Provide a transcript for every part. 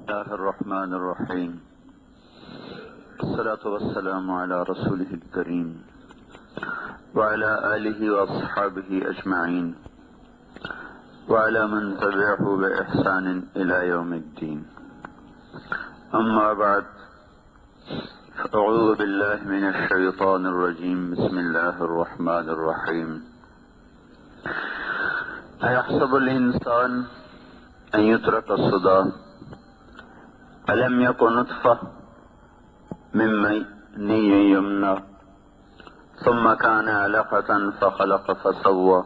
الله الرحمن الرحيم. الصلاة والسلام على رسوله الكريم وعلى آله وأصحابه أجمعين وعلى من تبعه بإحسان إلى يوم الدين. أما بعد، أعوذ بالله من الشيطان الرجيم. بسم الله الرحمن الرحيم. أيحسب الإنسان أن يترك سدى ألم يكن نطفة من مني يمنى ثم كان علقة فخلق فسوى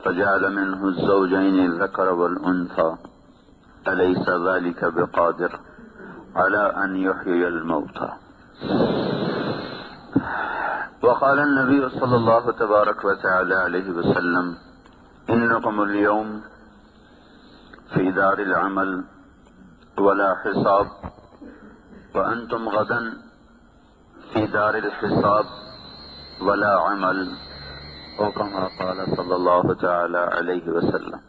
فجعل منه الزوجين الذكر والأنثى أليس ذلك بقادر على أن يحيي الموتى. وقال النبي صلى الله تبارك وتعالى عليه وسلم: إنكم اليوم في دار العمل ولا حساب وأنتم غدا في دار الحساب ولا عمل، او كما قال صلی اللہ تعالی علیہ وسلم.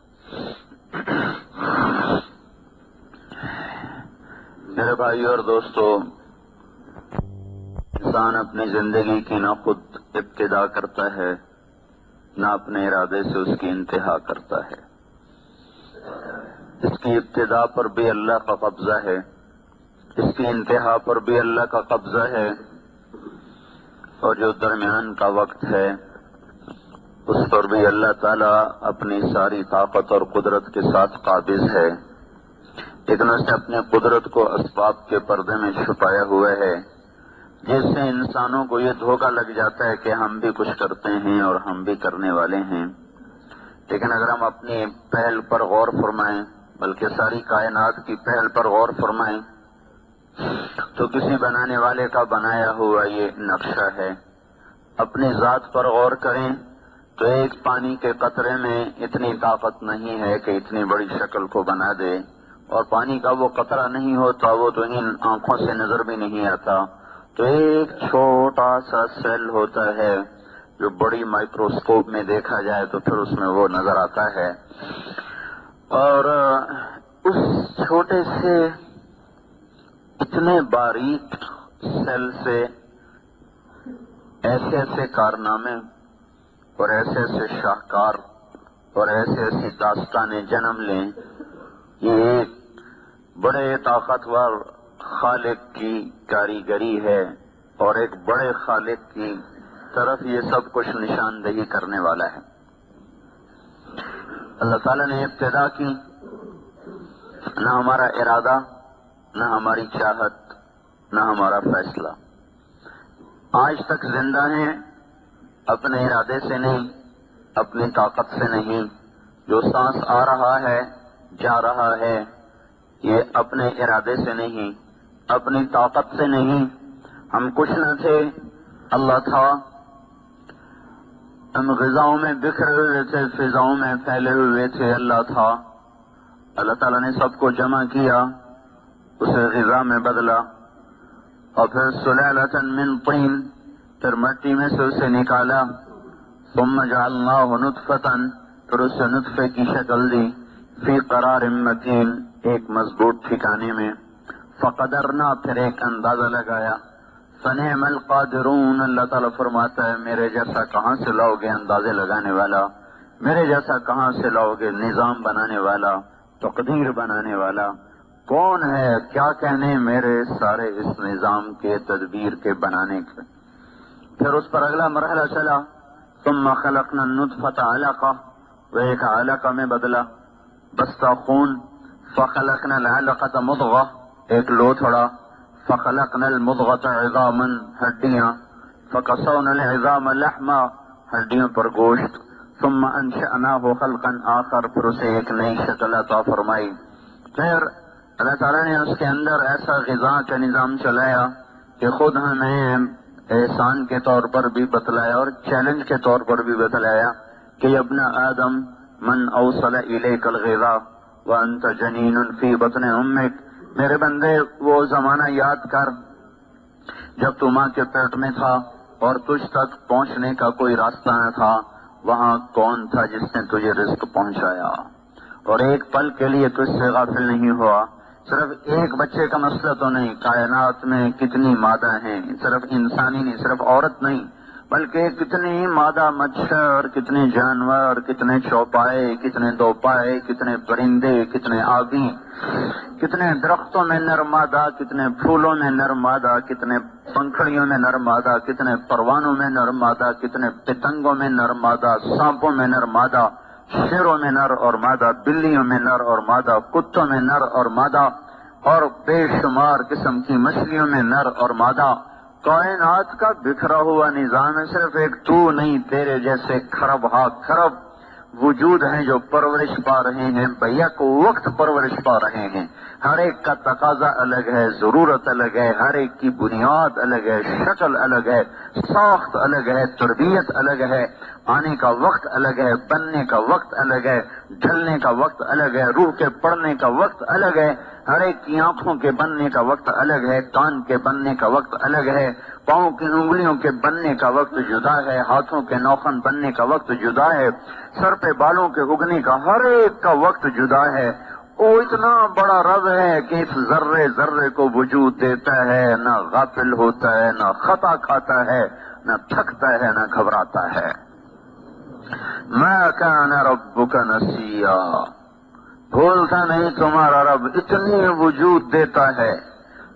میرے بھائیو اور دوستو، انسان اپنی زندگی کی نہ خود ابتدا کرتا ہے نہ اپنے ارادے سے اس کی انتہا کرتا ہے. اس کی ابتدا پر بھی اللہ کا قبضہ ہے، اس کی انتہا پر بھی اللہ کا قبضہ ہے، اور جو درمیان کا وقت ہے اس پر بھی اللہ تعالیٰ اپنی ساری طاقت اور قدرت کے ساتھ قابض ہے، لیکن اس نے اپنی قدرت کو اسباب کے پردے میں چھپایا ہوا ہے، جس سے انسانوں کو یہ دھوکہ لگ جاتا ہے کہ ہم بھی کچھ کرتے ہیں اور ہم بھی کرنے والے ہیں. لیکن اگر ہم اپنی پہل پر غور فرمائیں، بلکہ ساری کائنات کی پہل پر غور فرمائیں، تو کسی بنانے والے کا بنایا ہوا یہ نقشہ ہے. اپنی ذات پر غور کریں تو ایک پانی کے قطرے میں اتنی طاقت نہیں ہے کہ اتنی بڑی شکل کو بنا دے، اور پانی کا وہ قطرہ نہیں ہوتا، وہ تو ان آنکھوں سے نظر بھی نہیں آتا. تو ایک چھوٹا سا سیل ہوتا ہے جو بڑی مائکروسکوپ میں دیکھا جائے تو پھر اس میں وہ نظر آتا ہے، اور اس چھوٹے سے اتنے باریک سیل سے ایسے ایسے کارنامے اور ایسے ایسے شاہکار اور ایسے ایسی داستانیں جنم لیں. یہ ایک بڑے طاقتور خالق کی کاریگری ہے، اور ایک بڑے خالق کی طرف یہ سب کچھ نشاندہی کرنے والا ہے. اللہ تعالیٰ نے ابتدا کی، نہ ہمارا ارادہ، نہ ہماری چاہت، نہ ہمارا فیصلہ. آج تک زندہ ہیں اپنے ارادے سے نہیں، اپنی طاقت سے نہیں. جو سانس آ رہا ہے جا رہا ہے یہ اپنے ارادے سے نہیں، اپنی طاقت سے نہیں. ہم کچھ نہ تھے، اللہ تھا. ہم غذاؤں میں بکھرے ہوئے تھے، فضاؤں میں پھیلے ہوئے تھے، اللہ تھا. اللہ تعالیٰ نے سب کو جمع کیا، اسے غذا میں بدلا، اور پھر سلالۃ من طین، پھر مٹی میں سے اسے نکالا. ثم جعلناہ نطفۃ، پھر اسے نطفے کی شکل دی. فی قرار مکین، ایک مضبوط ٹھکانے میں. فقدرنا، پھر ایک اندازہ لگایا. فنعم القادرون، اللہ تعالیٰ فرماتا ہے میرے جیسا کہاں سے لاؤ گے اندازے لگانے والا، میرے جیسا کہاں سے لاؤ گے نظام بنانے والا، تقدیر بنانے والا. کون ہے کیا کہنے میرے سارے اس نظام کے تدبیر کے بنانے کے. پھر اس پر اگلا مرحلہ چلا. ثم خلقنا النطفة علقہ، وہ ایک علقہ میں بدلا، بستہ خون. فخلقنا العلقة مضغہ، ایک لوتھڑا. فخلقنا المضغة عظاما، ہڈیاں. فکسونا العظام لحما، ہڈیوں پر گوشت. ثم انشأناه خلقا آخر، پھر اسے ایک نئی شکل عطا فرمائی. پھر اللہ تعالیٰ نے اس کے اندر ایسا غذا کا نظام چلایا کہ خود ہمیں احسان کے طور پر بھی بتلایا اور چیلنج کے طور پر بھی بتلایا کہ ابن آدم من اوصل الیک الغذاء وانت جنین فی بطن امک. میرے بندے وہ زمانہ یاد کر جب تو ماں کے پیٹ میں تھا اور تجھ تک پہنچنے کا کوئی راستہ نہ تھا. وہاں کون تھا جس نے تجھے رزق پہنچایا، اور ایک پل کے لیے تجھ سے غافل نہیں ہوا. صرف ایک بچے کا مسئلہ تو نہیں، کائنات میں کتنی مادہ ہیں، صرف انسانی نہیں، صرف عورت نہیں، بلکہ کتنی مادہ مچھر، کتنے جانور، کتنے چوپائے، کتنے دوپائے، کتنے پرندے، کتنے آبی، کتنے درختوں میں نر مادہ، کتنے پھولوں میں نر مادہ، کتنے پنکھڑیوں میں نر مادہ، کتنے پروانوں میں نر مادہ، کتنے پتنگوں میں نر مادہ، سانپوں میں نر مادہ، شیروں میں نر اور مادہ، بلیوں میں نر اور مادہ، کتوں میں نر اور مادہ، اور بے شمار قسم کی مچھلیوں میں نر اور مادہ۔ کائنات کا بکھرا ہوا نظام ہے، صرف ایک تو نہیں، تیرے جیسے کھرب ہا کھرب وجود ہیں جو پرورش پا رہے ہیں، بیک وقت پرورش پا رہے ہیں۔ ہر ایک کا تقاضا الگ ہے، ضرورت الگ ہے، ہر ایک کی بنیاد الگ ہے، شکل الگ ہے، ساخت الگ ہے، تربیت الگ ہے، آنے کا وقت الگ ہے، بننے کا وقت الگ ہے، ڈھلنے کا وقت الگ ہے، روح کے پڑنے کا وقت الگ ہے، ہر ایک کی آنکھوں کے بننے کا وقت الگ ہے، کان کے بننے کا وقت الگ ہے، پاؤں کی انگلیوں کے بننے کا وقت جدا ہے، ہاتھوں کے نوخن بننے کا وقت جدا ہے، سر پہ بالوں کے اگنے کا ہر ایک کا وقت جدا ہے۔ وہ اتنا بڑا رب ہے کہ اس ذرے ذرے کو وجود دیتا ہے، نہ غافل ہوتا ہے، نہ خطا کھاتا ہے، نہ تھکتا ہے، نہ گھبراتا ہے۔ ما کان ربک نسیا، بھولتا نہیں تمہارا رب، اتنی وجود دیتا ہے،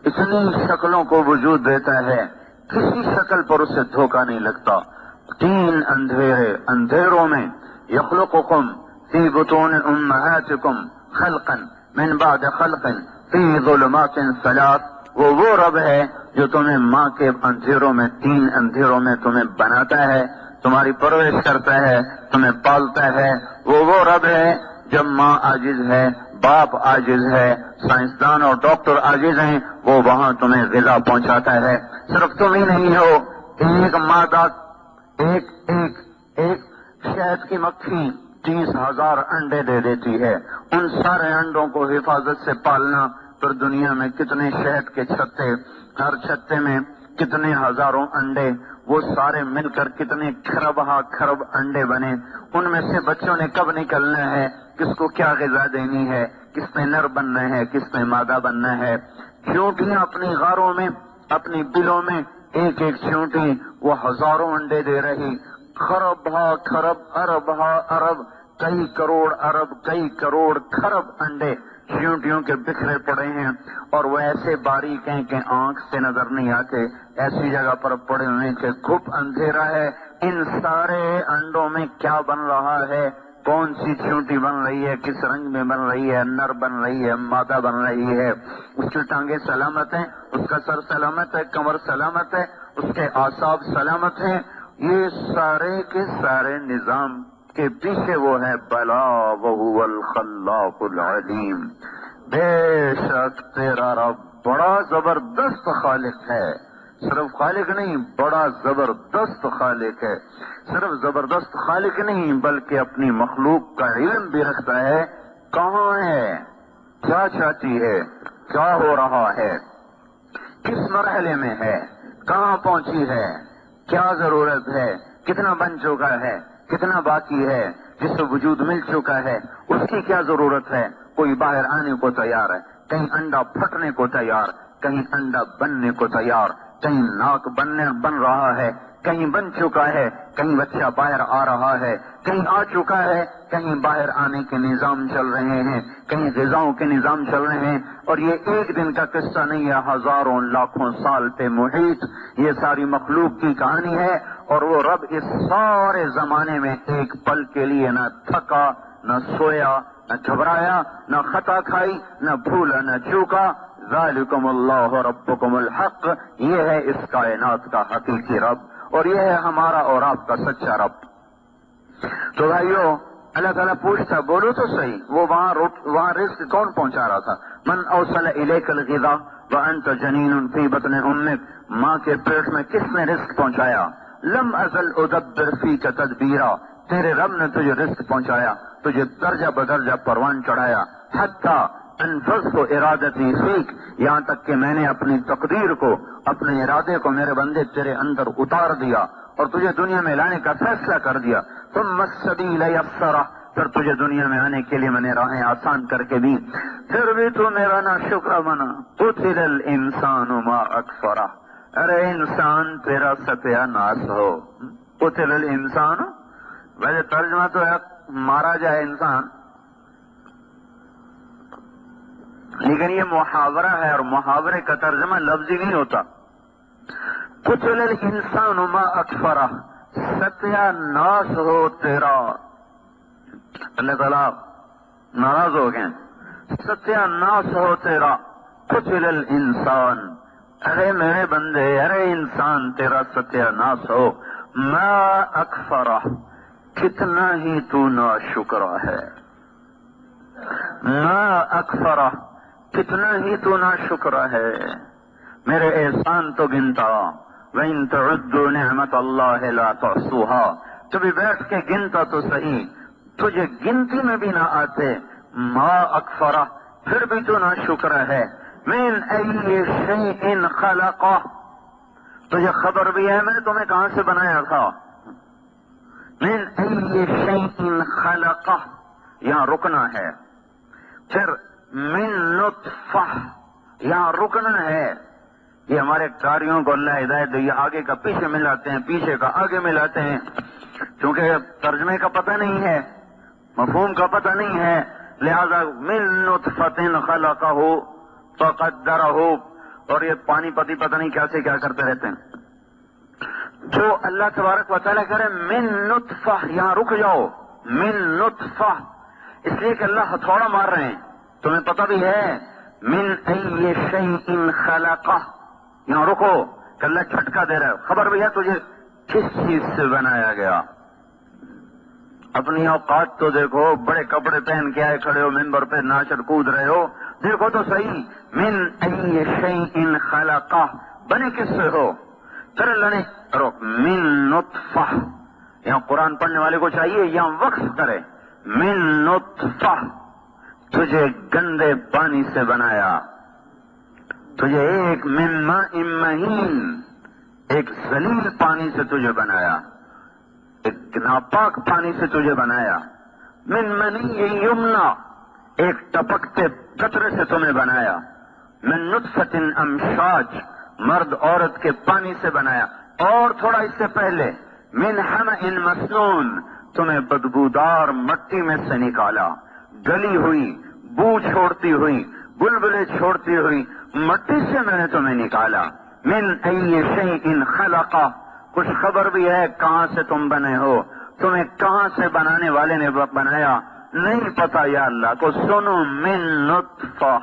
اتنی شکلوں کو وجود دیتا ہے، کسی شکل پر اسے دھوکہ نہیں لگتا۔ تین اندھیروں میں یخلقکم فی بطون امہاتکم خلقا من بعد خلق فی ظلمات ثلاث، وہ رب ہے جو تمہیں ماں کے اندھیروں میں، تین اندھیروں میں تمہیں بناتا ہے، تمہاری پرورش کرتا ہے، تمہیں پالتا ہے۔ وہ رب ہے جب ماں عاجز ہے، باپ عاجز ہے، سائنسدان اور ڈاکٹر عاجز ہیں، وہ وہاں تمہیں غذا پہنچاتا ہے۔ صرف تم ہی نہیں ہو، ایک مادہ، ایک شہد کی مکھی 30,000 انڈے دے دیتی ہے۔ ان سارے انڈوں کو حفاظت سے پالنا، پھر دنیا میں کتنے شہد کے چھتے، ہر چھتے میں کتنے ہزاروں انڈے، وہ سارے مل کر کتنے کھرب انڈے بنے۔ ان میں سے بچوں نے کب نکلنا ہے، کس کو کیا غذا دینی ہے، کس میں نر بننا ہے، کس میں مادہ بننا ہے۔ چیونٹیاں اپنی غاروں میں، اپنی بلوں میں، ایک ایک چیونٹی وہ ہزاروں انڈے دے رہی، خرب ارب ارب، کئی کروڑ ارب، کئی کروڑ کھرب انڈے چیونٹیوں کے بکھرے پڑے ہیں، اور وہ ایسے باریک ہیں کہ آنکھ سے نظر نہیں آتے، ایسی جگہ پر پڑے ہوئے کہ گھپ اندھیرا ہے۔ ان سارے انڈوں میں کیا بن رہا ہے، کون سی چیونٹی بن رہی ہے، کس رنگ میں بن رہی ہے، نر بن رہی ہے، مادہ بن رہی ہے، اس کی ٹانگیں سلامت ہیں، اس کا سر سلامت ہے، کمر سلامت ہے، اس کے اعصاب سلامت ہیں۔ یہ سارے کے سارے نظام کے پیچھے وہ ہے بلا وہو الخلاق العلیم، بے شک تیرا رب بڑا زبردست خالق ہے، صرف خالق نہیں، بڑا زبردست خالق ہے، صرف زبردست خالق نہیں بلکہ اپنی مخلوق کا علم بھی رکھتا ہے، کہاں ہے، کیا چاہتی ہے، کیا ہو رہا ہے، کس مرحلے میں ہے، کہاں پہنچی ہے، کیا ضرورت ہے، کتنا بن چکا ہے، کتنا باقی ہے، جس سے وجود مل چکا ہے اس کی کیا ضرورت ہے۔ کوئی باہر آنے کو تیار ہے، کہیں انڈا پھٹنے کو تیار، کہیں انڈا بننے کو تیار، کہیں ناک بن رہا ہے، کہیں بن چکا ہے، کہیں بچہ باہر آ رہا ہے، کہیں آ چکا ہے، کہیں باہر آنے کے نظام چل رہے ہیں، کہیں غذاؤں کے نظام چل رہے ہیں۔ اور یہ ایک دن کا قصہ نہیں ہے، ہزاروں لاکھوں سال پہ محیط یہ ساری مخلوق کی کہانی ہے۔ اور وہ رب اس سارے زمانے میں ایک پل کے لیے نہ تھکا، نہ سویا، نہ گھبرایا، نہ خطا کھائی، نہ بھولا، نہ چوکا۔ ذالکم اللہ ربکم الحق، یہ ہے اس کائنات کا حقیقی رب، اور یہ ہے ہمارا اور آپ کا سچا رب۔ تو بھائیو، اللہ تعالیٰ پوچھتا، بولو تو صحیح، وہ وہاں رزق کون پہنچا رہا تھا؟ من اوصل الیک الغذاء وانت جنین فی بطن امک، ماں کے پیٹ میں کس نے رزق پہنچایا؟ لم ازل ادبر فیک تدبیرا، تیرے رب نے تجھے رزق پہنچایا، تجھے درجہ بدرجہ پروان چڑھایا، حتی انفذت ارادتی فیک، یہاں تک کہ میں نے اپنی تقدیر کو، اپنے ارادے کو میرے بندے تیرے اندر اتار دیا اور تجھے دنیا میں لانے کا فیصلہ کر دیا۔ ثم السبیل یسرہ، پھر تجھے دنیا میں آنے کے لیے میں نے راہیں آسان کر کے دی، پھر بھی تو میرا نا شکر منا۔ قتل الانسان ما اکفرہ، ارے انسان تیرا ستیہ ناس ہو۔ قتل الانسان، ویسے ترجمہ تو ہے مارا جائے انسان، لیکن یہ محاورہ ہے اور محاورے کا ترجمہ لفظی نہیں ہوتا۔ قتل الانسان ما اکفرہ، ستیہ ناس ہو تیرا۔ اللہ تعالیٰ ناراض ہو گئے، ستیہ ناس ہو تیرا۔ قتل الانسان، ارے میرے بندے، ارے انسان تیرا ستیہ ناس ہو۔ ما اکفرہ، کتنا ہی تو ناشکر ہے۔ ما اکفرہ، کتنا ہی تو ناشکر ہے، میرے احسان تو گنتا۔ وَإِن تَعُدُّوا نِعْمَةَ اللَّهِ لَا تُحْصُوهَا، کبھی بیٹھ کے گنتا تو صحیح، تجھے گنتی میں بھی نہ آتے۔ ما اکفرہ، پھر بھی تو ناشکر ہے۔ من ای شیء خلقہ، تجھے خبر بھی ہے میں نے تمہیں کہاں سے بنایا تھا۔ من ای شیء خلقہ، یہاں رکنا ہے۔ پھر من نطفہ، یہاں رکنا ہے۔ یہ ہمارے قاریوں کو اللہ ہدایت دے، یہ آگے کا پیچھے ملاتے ہیں، پیچھے کا آگے ملاتے ہیں، کیونکہ ترجمے کا پتہ نہیں ہے، مفہوم کا پتہ نہیں ہے، لہذا من نطفۃ خلقہ فقدرہ، اور یہ پانی پتی پتہ نہیں کیسے کیا کرتے رہتے ہیں۔ جو اللہ تبارک و تعالیٰ کرے من نطفہ، یہاں رک جاؤ۔ من نطفہ اس لیے کہ اللہ ہتھوڑا مار رہے ہیں، تمہیں پتہ بھی ہے۔ من ای شیء خلقہ، یہاں رکو کہ اللہ جھٹکا دے رہا ہے، خبر بھی ہے تجھے کس چیز سے بنایا گیا۔ اپنی اوقات تو دیکھو، بڑے کپڑے پہن کے آئے کھڑے ہو ممبر پہ، ناچر کود رہے ہو، دیکھو تو صحیح۔ من ای شیء خلقہ، بنے کس سے ہو؟ پھر اللہ نے من نطفہ، یہاں قرآن پڑھنے والے کو چاہیے یہاں وقف کرے۔ من نطفہ، تجھے گندے پانی سے بنایا، تجھے ایک من ماء مہین، ایک ذلیل پانی سے تجھے بنایا، ایک ناپاک پانی سے تجھے بنایا۔ من منی یمنا، ایک ٹپکتے قطرے سے تمہیں بنایا۔ من نطفۃ امشاج، مرد عورت کے پانی سے بنایا۔ اور تھوڑا اس سے پہلے من حمأ مسنون، تمہیں بدبودار مٹی میں سے نکالا، گلی ہوئی، بو چھوڑتی ہوئی، بلبلے چھوڑتی ہوئی مٹی سے میں نے تمہیں نکالا۔ من ای شیء خلقہ، کچھ خبر بھی ہے کہاں سے تم بنے ہو، تمہیں کہاں سے بنانے والے نے بنایا نہیں پتا یا اللہ کو۔ سنو من نطفہ،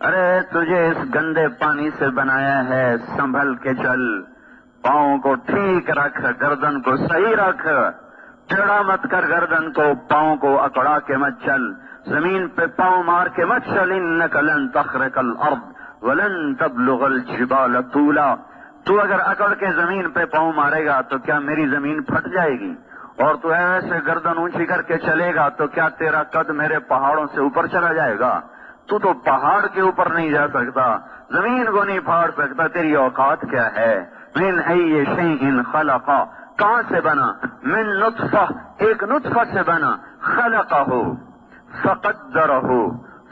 ارے تجھے اس گندے پانی سے بنایا ہے، سنبھل کے چل، پاؤں کو ٹھیک رکھ، گردن کو صحیح رکھ، ٹیڑھا مت کر گردن کو، پاؤں کو اکڑا کے مت چل، زمین پہ پاؤں مار کے مت چل۔ انک لن تخرق الارض ولن تبلغ الجبال طولا، تو اگر اکڑ کے زمین پہ پاؤں مارے گا تو کیا میری زمین پھٹ جائے گی؟ اور تو ایسے گردن اونچی کر کے چلے گا تو کیا تیرا قد میرے پہاڑوں سے اوپر چلا جائے گا؟ تو پہاڑ کے اوپر نہیں جا سکتا، زمین کو نہیں پھاڑ سکتا، تیری اوقات کیا ہے؟ من ای شیء خلقہ، کہاں سے بنا؟ من نطفہ، ایک نطفہ سے بنا، خلقہ فقدرہ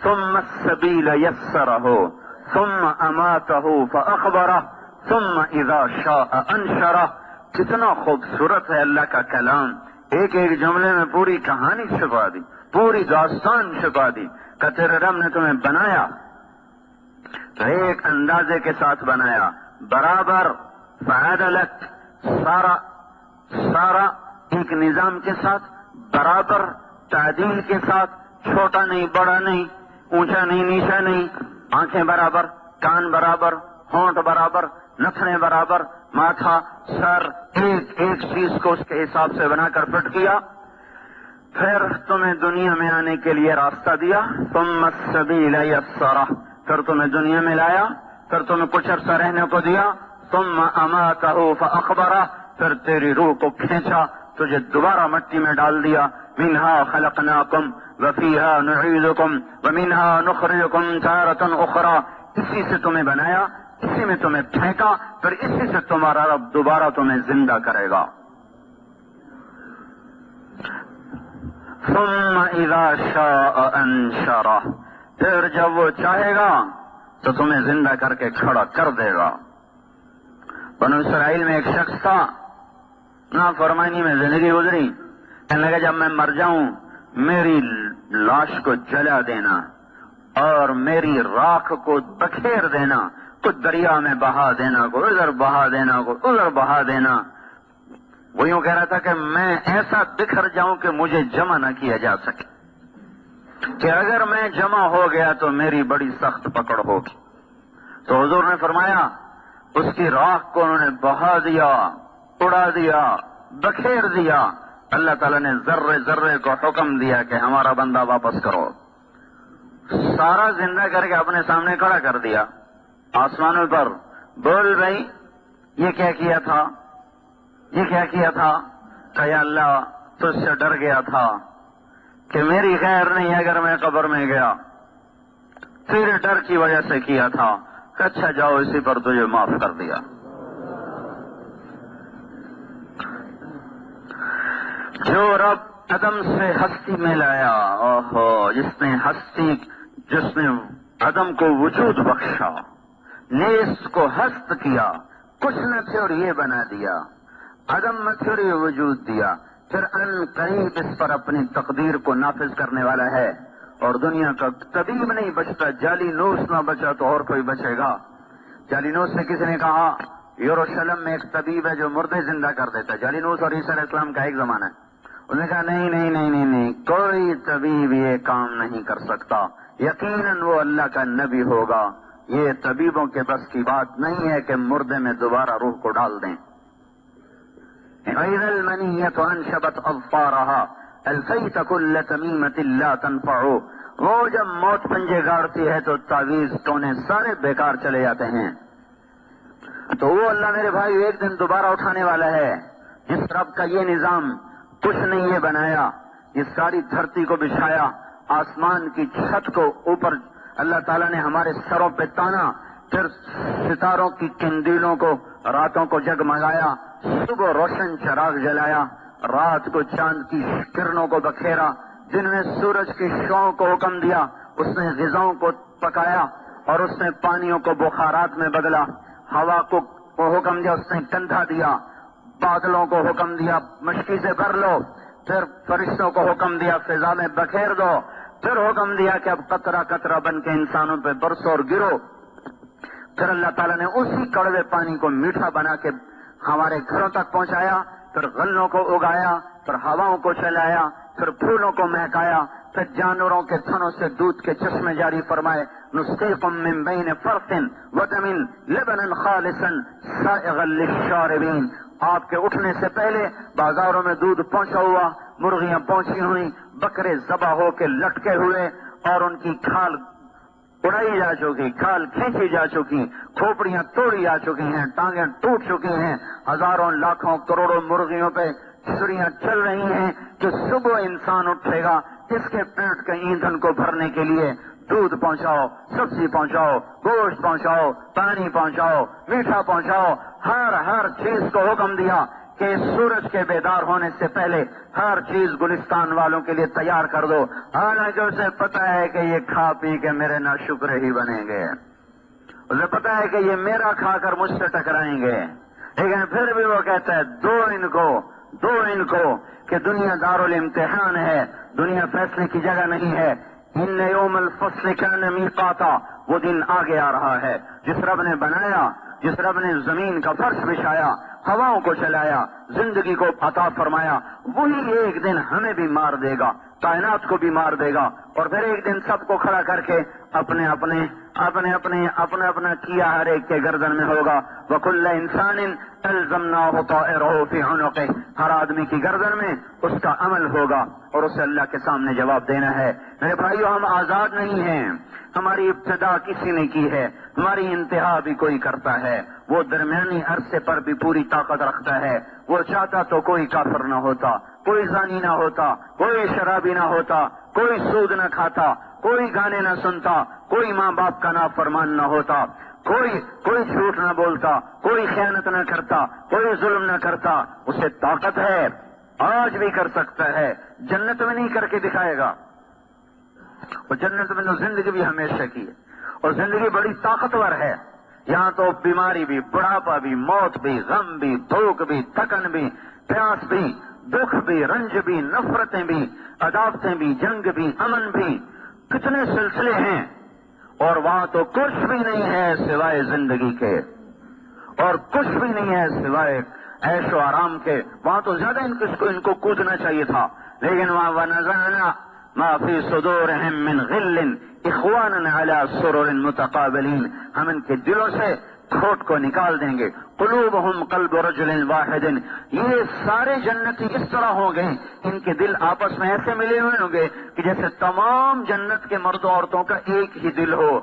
ثم السبیل یسرہ ثم اماتہ فاخبرہ ثم اذا شاء انشرہ۔ کتنا خوبصورت ہے اللہ کا کلام، ایک ایک جملے میں پوری کہانی چھپا دی، پوری داستان چھپا دی کہ تیرے رب نے تمہیں بنایا تو ایک اندازے کے ساتھ بنایا، برابر، فعدلت، سارا ایک نظام کے ساتھ، برابر تعدیل کے ساتھ، چھوٹا نہیں بڑا نہیں، اونچا نہیں نیچا نہیں، آنکھیں برابر، کان برابر، ہونٹ برابر، نتنے برابر، ماتھا، سر، ایک ایک چیز کو اس کے حساب سے بنا کر فٹ کیا۔ پھر تمہیں دنیا میں آنے کے لیے راستہ دیا، ثم السبیل یسرہ، پھر تمہیں دنیا میں لایا، پھر تمہیں کچھ عرصہ رہنے کو دیا، ثم اماتہ فاخبرہ، پھر تیری روح کو کھینچا، تجھے دوبارہ مٹی میں ڈال دیا۔ منہا خلقناکم وفیہا نعیدکم ومنہا نخرجکم تارۃ اخری، اسی سے تمہیں بنایا، اسی میں تمہیں پھینکا، پھر اسی سے تمہارا رب دوبارہ تمہیں زندہ کرے گا۔ ثم اذا شاء انشرہ، پھر جب وہ چاہے گا تو تمہیں زندہ کر کے کھڑا کر دے گا۔ بنو اسرائیل میں ایک شخص تھا، نافرمانی میں زندگی گزری، کہنے لگا جب میں مر جاؤں میری لاش کو جلا دینا اور میری راکھ کو بکھیر دینا، کو دریا میں بہا دینا، کو ادھر بہا دینا، کو ادھر بہا دینا۔ وہ یوں کہہ رہا تھا کہ میں ایسا بکھر جاؤں کہ مجھے جمع نہ کیا جا سکے، کہ اگر میں جمع ہو گیا تو میری بڑی سخت پکڑ ہوگی۔ تو حضور نے فرمایا اس کی راکھ کو انہوں نے بہا دیا، اڑا دیا، بکھیر دیا۔ اللہ تعالیٰ نے ذرے ذرے کو حکم دیا کہ ہمارا بندہ واپس کرو، سارا زندہ کر کے اپنے سامنے کھڑا کر دیا آسمانوں پر۔ بول بھائی یہ کیا کیا تھا، یہ کیا کیا تھا؟ کہ یا اللہ تجھ سے ڈر گیا تھا کہ میری خیر نہیں اگر میں قبر میں گیا، تیرے ڈر کی وجہ سے کیا تھا۔ کہ اچھا جاؤ اسی پر تجھے معاف کر دیا۔ جو رب عدم سے ہستی میں لایا، اوہو، جس نے عدم کو وجود بخشا، نیست کو ہست کیا، کچھ نہ تھے اور یہ بنا دیا، عدم نہ تھے اور یہ وجود دیا، پھر ان قریب اس پر اپنی تقدیر کو نافذ کرنے والا ہے۔ اور دنیا کا طبیب نہیں بچتا، جعلی نوس نہ بچا تو اور کوئی بچے گا؟ جعلی نوس سے کسی نے کہا یروشلم میں ایک طبیب ہے جو مردے زندہ کر دیتا ہے۔ جعلی نوس اور عیسیٰ علیہ السلام کا ایک زمانہ ہے۔ انہوں نے کہا نہیں نہیں نہیں نہیں نہیں، کوئی طبیب یہ کام نہیں کر سکتا، یقیناً وہ اللہ کا نبی ہوگا، یہ طبیبوں کے بس کی بات نہیں ہے کہ مردے میں دوبارہ روح کو ڈال دیں۔ وَإِذَا الْمَنِيَّةُ أَنْشَبَتْ أَظْفَارَهَا أَلْفَيْتَ كُلَّ تَمِيمَةٍ لَا تَنْفَعُ، وہ جب موت پنجے گاڑتی ہے تو تعویذ ٹونے سارے بیکار چلے جاتے ہیں۔ تو وہ اللہ میرے بھائی ایک دن دوبارہ اٹھانے والا ہے، جس رب کا یہ نظام کچھ نہیں یہ بنایا، یہ ساری دھرتی کو بچھایا، آسمان کی چھت کو اوپر اللہ تعالیٰ نے ہمارے سروں پہ تانا، پھر ستاروں کی کندیلوں کو راتوں کو جگمگایا، صبح روشن چراغ جلایا، رات کو چاند کی کرنوں کو بکھیرا، دن میں سورج کی شعاؤں کو حکم دیا، اس نے غذاؤں کو پکایا اور اس نے پانیوں کو بخارات میں بدلا، ہوا کو حکم دیا، اس نے کندھا دیا، بادلوں کو حکم دیا مشکی سے بھر لو، پھر فرشتوں کو حکم دیا فضا میں بکھیر دو، پھر حکم دیا کہ اب قطرہ قطرہ بن کے انسانوں پہ برسو اور گرو۔ پھر اللہ تعالیٰ نے اسی کڑوے پانی کو میٹھا بنا کے ہمارے گھروں تک پہنچایا، پھر غلوں کو اگایا، پھر ہواؤں کو چلایا، پھر پھولوں کو مہکایا، پھر جانوروں کے تھنوں سے دودھ کے چشمے جاری فرمائے، نسقیکم من بین فرث ودم لبنا خالصا سائغا للشاربین۔ آپ کے اٹھنے سے پہلے بازاروں میں دودھ پہنچا ہوا، مرغیاں پہنچی ہوئی، بکرے ذبح ہو کے لٹکے ہوئے اور ان کی کھال اڑائی جا چکی، کھال کھینچی جا چکی، کھوپڑیاں توڑی جا چکی ہیں، ٹانگیں ٹوٹ چکی ہیں، ہزاروں لاکھوں کروڑوں مرغیوں پہ چھریاں چل رہی ہیں کہ صبح انسان اٹھے گا اس کے پیٹ کے ایندھن کو بھرنے کے لیے دودھ پہنچاؤ، سبزی پہنچاؤ، گوشت پہنچاؤ، پانی پہنچاؤ، میٹھا پہنچاؤ، ہر چیز کو حکم دیا کہ سورج کے بیدار ہونے سے پہلے ہر چیز گلستان والوں کے لیے تیار کر دو، حالانکہ اسے پتا ہے کہ یہ کھا پی کے میرے ناشکر ہی بنیں گے، اسے پتا ہے کہ یہ میرا کھا کر مجھ سے ٹکرائیں گے، لیکن پھر بھی وہ کہتا ہے دو ان کو کہ دنیا دارالامتحان ہے، دنیا فیصلے کی جگہ نہیں ہے۔ ان یوم الفصل کان میقاتا، وہ دن آگے آ رہا ہے۔ جس رب نے بنایا، جس رب نے زمین کا فرش بچھایا، ہواؤں کو چلایا، زندگی کو عطا فرمایا، وہی ایک دن ہمیں بھی مار دے گا، کائنات کو بھی مار دے گا، اور پھر ایک دن سب کو کھڑا کر کے اپنا کیا ہر ایک کے گردن میں ہوگا۔ وَكُلَّ إِنسَانٍ أَلْزَمْنَاهُ طَائِرَهُ فِي عُنُقِهِ، ہر آدمی کی گردن میں اس کا عمل ہوگا اور اسے اللہ کے سامنے جواب دینا ہے۔ میرے بھائیو، ہم آزاد نہیں ہیں، ہماری ابتدا کسی نے کی ہے، ہماری انتہا بھی کوئی کرتا ہے، وہ درمیانی عرصے پر بھی پوری طاقت رکھتا ہے۔ وہ چاہتا تو کوئی کافر نہ ہوتا، کوئی زانی نہ ہوتا، کوئی شرابی نہ ہوتا، کوئی سود نہ کھاتا، کوئی گانے نہ سنتا، کوئی ماں باپ کا نافرمان نہ ہوتا، کوئی جھوٹ نہ بولتا، کوئی خیانت نہ کرتا، کوئی ظلم نہ کرتا۔ اسے طاقت ہے آج بھی کر سکتا ہے، جنت میں نہیں کر کے دکھائے گا. اور جنت میں تو زندگی بھی ہمیشہ کی ہے، اور زندگی بڑی طاقتور ہے. یہاں تو بیماری بھی، بڑھاپا بھی، موت بھی، غم بھی، بھوک بھی، تھکن بھی، پیاس بھی، دکھ بھی، رنج بھی، نفرتیں بھی، عداوتیں بھی، جنگ بھی، امن بھی، کتنے سلسلے ہیں. اور وہاں تو کچھ بھی نہیں ہے سوائے زندگی کے، اور کچھ بھی نہیں ہے سوائے عیش و آرام کے. وہاں تو زیادہ ان کو کودنا چاہیے تھا، لیکن وہاں وَنَزَعْنَا مَا فِي صُدُورِهِم مِّن غِلٍّ إِخْوَانًا عَلَىٰ سُرُرٍ مُتَقَابِلِينَ. ہم ان کے دلوں سے کھوٹ کو نکال دیں گے. قلوبہم قلب رجل واحد. یہ سارے جنتی اس طرح ہوں گے، ان کے دل آپس میں ایسے ملے ہوئے ہوں گے کہ جیسے تمام جنت کے مرد و عورتوں کا ایک ہی دل ہو.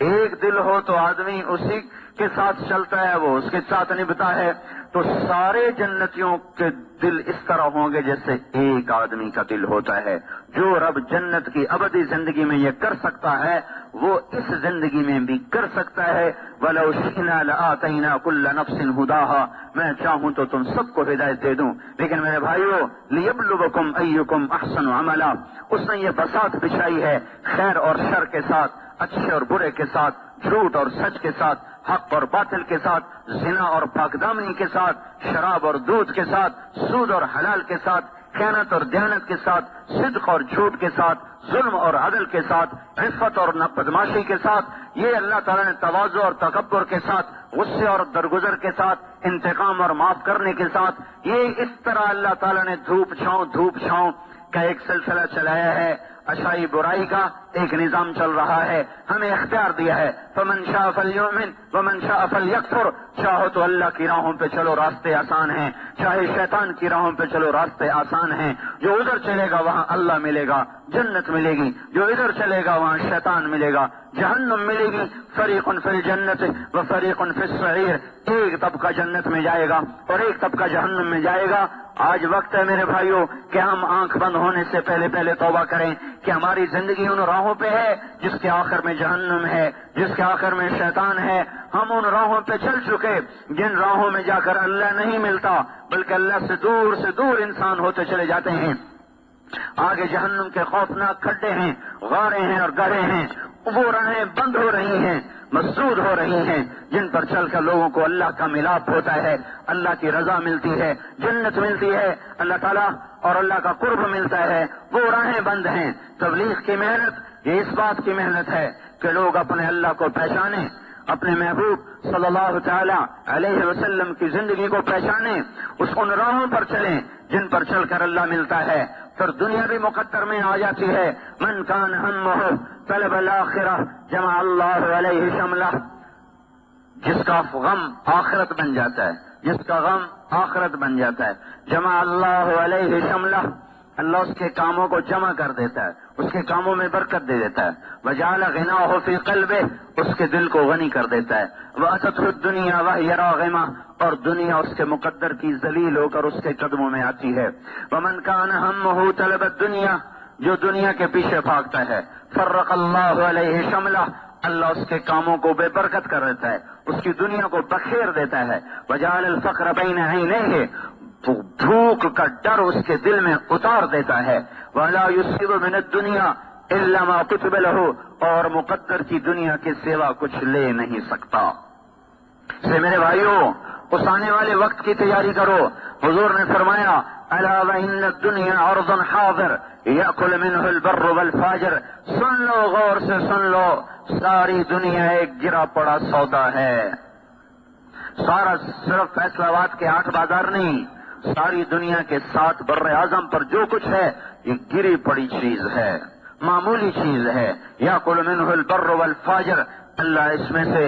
ایک دل ہو تو آدمی اسی کے ساتھ چلتا ہے، وہ اس کے ساتھ نبھتا ہے. تو سارے جنتیوں کے دل اس طرح ہوں گے جیسے ایک آدمی کا دل ہوتا ہے. جو رب جنت کی ابدی زندگی میں یہ کر سکتا ہے وہ اس زندگی میں بھی کر سکتا ہے. وَلَوْ شِئْنَا لَآتَيْنَا كُلَّ نَفْسٍ هُدَاهَا. میں چاہوں تو تم سب کو ہدایت دے دوں، لیکن میرے بھائیو لِيَبْلُوَكُمْ أَيُّكُمْ أَحْسَنُ عَمَلًا. اس نے یہ بساط بچھائی ہے خیر اور شر کے ساتھ، اچھے اور برے کے ساتھ، جھوٹ اور سچ کے ساتھ، حق اور باطل کے ساتھ، زنا اور پاکدامنی کے ساتھ، شراب اور دودھ کے ساتھ، سود اور حلال کے ساتھ، خیانت اور دیانت کے ساتھ، صدق اور جھوٹ کے ساتھ، ظلم اور عدل کے ساتھ، عفت اور بدماشی کے ساتھ. یہ اللہ تعالیٰ نے تواضع اور تکبر کے ساتھ، غصے اور درگزر کے ساتھ، انتقام اور معاف کرنے کے ساتھ، یہ اس طرح اللہ تعالیٰ نے دھوپ چھاؤں کا ایک سلسلہ چلایا ہے. اچھائی برائی کا ایک نظام چل رہا ہے، ہمیں اختیار دیا ہے. فمن شاء فلیؤمن ومن شاء فلیکفر. چاہو تو اللہ کی راہوں پہ چلو، راستے آسان ہیں، چاہے شیطان کی راہوں پہ چلو، راستے آسان ہیں. جو ادھر چلے گا وہاں اللہ ملے گا، جنت ملے گی. جو ادھر چلے گا وہاں شیطان ملے گا، جہنم ملے گی. فریق فی الجنت و فریق فی السعیر. ایک طبقہ جنت میں جائے گا اور ایک طبقہ جہنم میں جائے گا. آج وقت ہے میرے بھائیوں کہ ہم آنکھ بند ہونے سے پہلے توبہ کریں کہ ہماری زندگی ان راہوں پہ ہے جس کے آخر میں جہنم ہے، جس کے آخر میں شیطان ہے. ہم ان راہوں پہ چل چکے جن راہوں میں جا کر اللہ نہیں ملتا، بلکہ اللہ سے دور انسان ہوتے چلے جاتے ہیں. آگے جہنم کے خوفناک کھڈے ہیں، غاریں ہیں اور گڑھے ہیں. وہ راہیں بند ہو رہی ہیں، مسدود ہو رہی ہیں، جن پر چل کر لوگوں کو اللہ کا ملاپ ہوتا ہے، اللہ کی رضا ملتی ہے، جنت ملتی ہے، اللہ تعالیٰ اور اللہ کا قرب ملتا ہے. وہ راہیں بند ہیں. تبلیغ کی محنت یہ اس بات کی محنت ہے کہ لوگ اپنے اللہ کو پہچانیں، اپنے محبوب صلی اللہ تعالی علیہ وسلم کی زندگی کو پہچانیں، ان راہوں پر چلیں جن پر چل کر اللہ ملتا ہے. پھر دنیا بھی مقدر میں آ جاتی ہے. من کان ہمہ طلب الآخرہ جمع اللہ علیہ شملہ. جس کا غم آخرت بن جاتا ہے، جس کا غم آخرت بن جاتا ہے، جمع اللہ علیہ شملہ. اللہ اس کے کاموں کو جمع کر دیتا ہے، اس کے کاموں میں برکت دے دیتا ہے. وجعل غناہ فی قلبہ. اس کے دل کو غنی کر دیتا ہے. واتته الدنیا وهي راغمہ. اور دنیا اس کے مقدر کی ذلیل ہو کر اس کے قدموں میں آتی ہے. ومن کان ہمہ طلب الدنیا. جو دنیا کے پیچھے بھاگتا ہے، فرق اللہ علیہ شملہ. اللہ اس کے کاموں کو بے برکت کر دیتا ہے، اس کی دنیا کو بخیر دیتا ہے. وجعل الفقر بین عینیہ. بھوک کا ڈر اس کے دل میں اتار دیتا ہے. وَلَا يُصِيبُ مِنَ الدُّنْيَا إِلَّا مَا كُتِبَ لَهُ. اور مقدر کی دنیا کے سوا کچھ لے نہیں سکتا. سے میرے بھائیوں اس آنے والے وقت کی تیاری کرو. حضور نے فرمایا أَلَا وَإِنَّ الدُّنْيَا عَرْضٌ حَاضِرٌ يَأْكُلُ مِنْهُ الْبَرُّ وَالْفَاجِرُ. سن لو، غور سے سن لو، ساری دنیا ایک گرا پڑا سودا ہے. سارا صرف فیصلہ آباد کے 8 بازار نہیں، ساری دنیا کے 7 بر اعظم پر جو کچھ ہے یہ گری پڑی چیز ہے، معمولی چیز ہے. یاکل منہ البر والفاجر. اللہ اس میں سے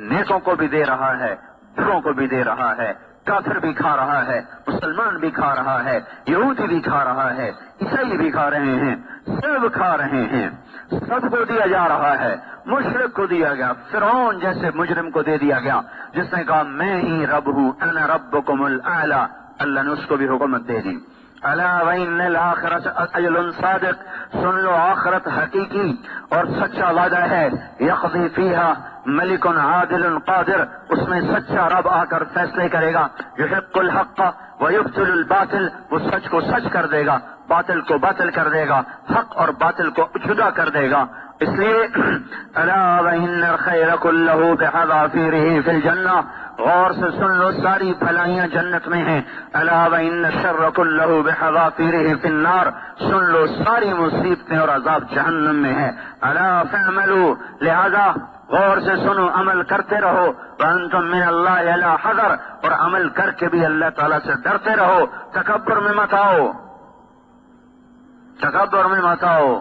نیکوں کو بھی دے رہا ہے، بروں کو بھی دے رہا ہے. کافر بھی کھا رہا ہے، مسلمان بھی کھا رہا ہے، یہودی بھی کھا رہا ہے، عیسائی بھی کھا رہے ہیں، سب کھا رہے ہیں. سب کو دیا جا رہا ہے. مشرک کو دیا گیا، فرعون جیسے مجرم کو دے دیا گیا جس نے کہا میں ہی رب ہوں، انا ربکم الاعلی. اللہ نے اس کو بھی حکومت دے دی. الا وان الاخرۃ اجل صادق، سن لو آخرت حقیقی اور سچا وعدہ ہے، یقضی فیہا ملک عادل قادر، اس میں سچا رب آ کر فیصلے کرے گا، یحق الحق ویبطل الباطل، وہ سچ کو سچ کر دے گا، باطل کو باطل کر دے گا، حق اور باطل کو جدا کر دے گا۔ اس لیے الا وان الخیر کلہ بحذافیرہ فی الجنہ، غور سے سن لو ساری بھلائیاں جنت میں ہیں، الا وان الشر کلہ بحذافیرہ فی النار، سن لو ساری مصیبتیں اور عذاب جہنم میں ہے، الا فاعملوا، لہذا غور سے سنو، عمل کرتے رہو، وانتم من اللہ علی حذر، اور عمل کر کے بھی اللہ تعالیٰ سے ڈرتے رہو، تکبر میں مت آؤ، تکبر میں مت آؤ۔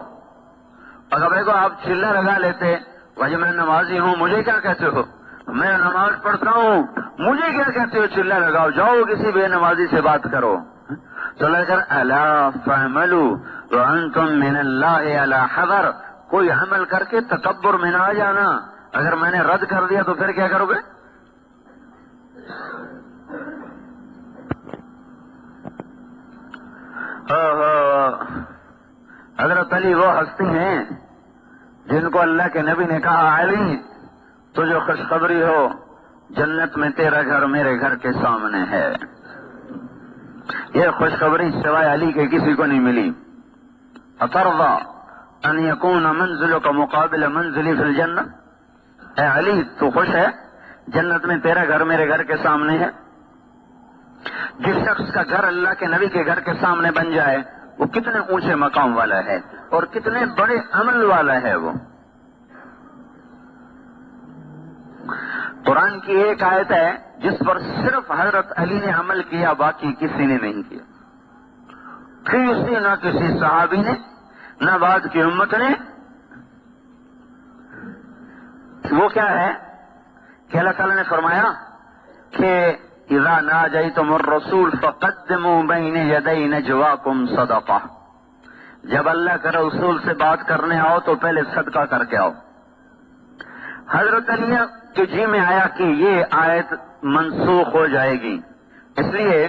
اگر دیکھو آپ چلہ لگا لیتے، بھائی میں نمازی ہوں مجھے کیا کہتے ہو، میں نماز پڑھتا ہوں مجھے کیا کہتے ہو، چلہ لگاؤ، جاؤ کسی بے نمازی سے بات کرو۔ تو لے کر الا فاعملوا وانتم من اللہ علی حذر، کوئی عمل کر کے تکبر میں نہ آ جانا، اگر میں نے رد کر دیا تو پھر کیا کرو گے؟ حضرت علی وہ ہستی ہیں جن کو اللہ کے نبی نے کہا، علی تجھے خوشخبری ہو، جنت میں تیرا گھر میرے گھر کے سامنے ہے۔ یہ خوشخبری سوائے علی کے کسی کو نہیں ملی۔ اترضى ان يكون منزلك مقابل منزلي في الجنہ، اے علی تو خوش ہے جنت میں تیرا گھر میرے گھر کے سامنے ہے؟ جس شخص کا گھر اللہ کے نبی کے گھر کے سامنے بن جائے وہ کتنے اونچے مقام والا ہے اور کتنے بڑے عمل والا ہے وہ۔ قرآن کی ایک آیت ہے جس پر صرف حضرت علی نے عمل کیا، باقی کسی نے نہیں کیا، نہ کسی صحابی نے، نہ بعد کی امت نے۔ وہ کیا ہے کہ اللہ تعالیٰ نے فرمایا کہ اذا ناجیتم الرسول فقدموا بین یدی نجواکم صدقہ، جب اللہ کے رسول سے بات کرنے آؤ تو پہلے صدقہ کر کے آؤ۔ حضرت علی کے جی میں آیا کہ یہ آیت منسوخ ہو جائے گی، اس لیے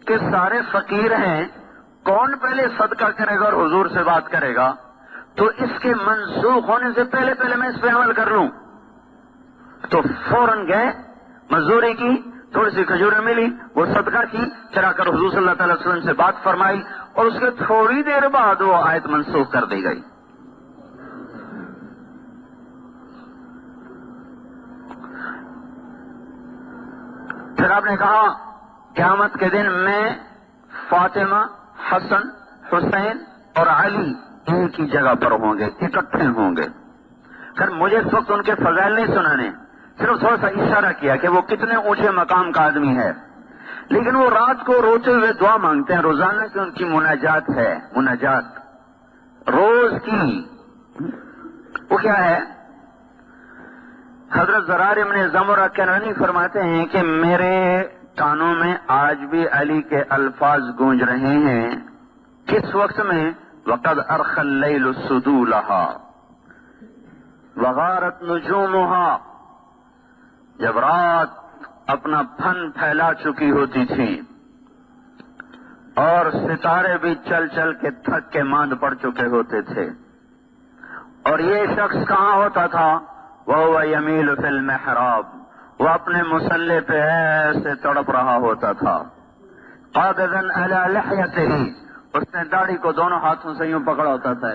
کہ سارے فقیر ہیں، کون پہلے صدقہ کرے گا اور حضور سے بات کرے گا، تو اس کے منسوخ ہونے سے پہلے میں اس پہ عمل کر لوں۔ تو فوراً گئے، مزدوری کی، تھوڑی سی کھجوریں ملی، وہ صدقہ کی، چلا کر حضور صلی اللہ تعالی وسلم سے بات فرمائی، اور اس کے تھوڑی دیر بعد وہ آیت منسوخ کر دی گئی۔ پھر آپ نے کہا قیامت کے دن میں فاطمہ، حسن، حسین اور علی ایک ہی جگہ پر ہوں گے، اکٹھے ہوں گے۔ پھر مجھے اس وقت ان کے فضائل نہیں سنانے، صرف تھوڑا سا اشارہ کیا کہ وہ کتنے اونچے مقام کا آدمی ہے، لیکن وہ رات کو روتے ہوئے دعا مانگتے ہیں، روزانہ کی ان کی مناجات ہے، مناجات روز کی۔ وہ کیا ہے؟ حضرت زرار ابن زمرہ کنانی فرماتے ہیں کہ میرے کانوں میں آج بھی علی کے الفاظ گونج رہے ہیں، کس وقت میں؟ وقد ارخى الليل سدولها وغارت نجومها، جب رات اپنا پھن پھیلا چکی ہوتی تھی اور ستارے بھی چل چل کے تھک کے ماند پڑ چکے ہوتے تھے، اور یہ شخص کہاں ہوتا تھا؟ وَهُوَ يَمِيلُ فِي الْمِحْرَابِ، وہ اپنے مصلے پہ ایسے تڑپ رہا ہوتا تھا، قابضاً علی لحیتہ، اس نے داڑھی کو دونوں ہاتھوں سے یوں پکڑا ہوتا تھا،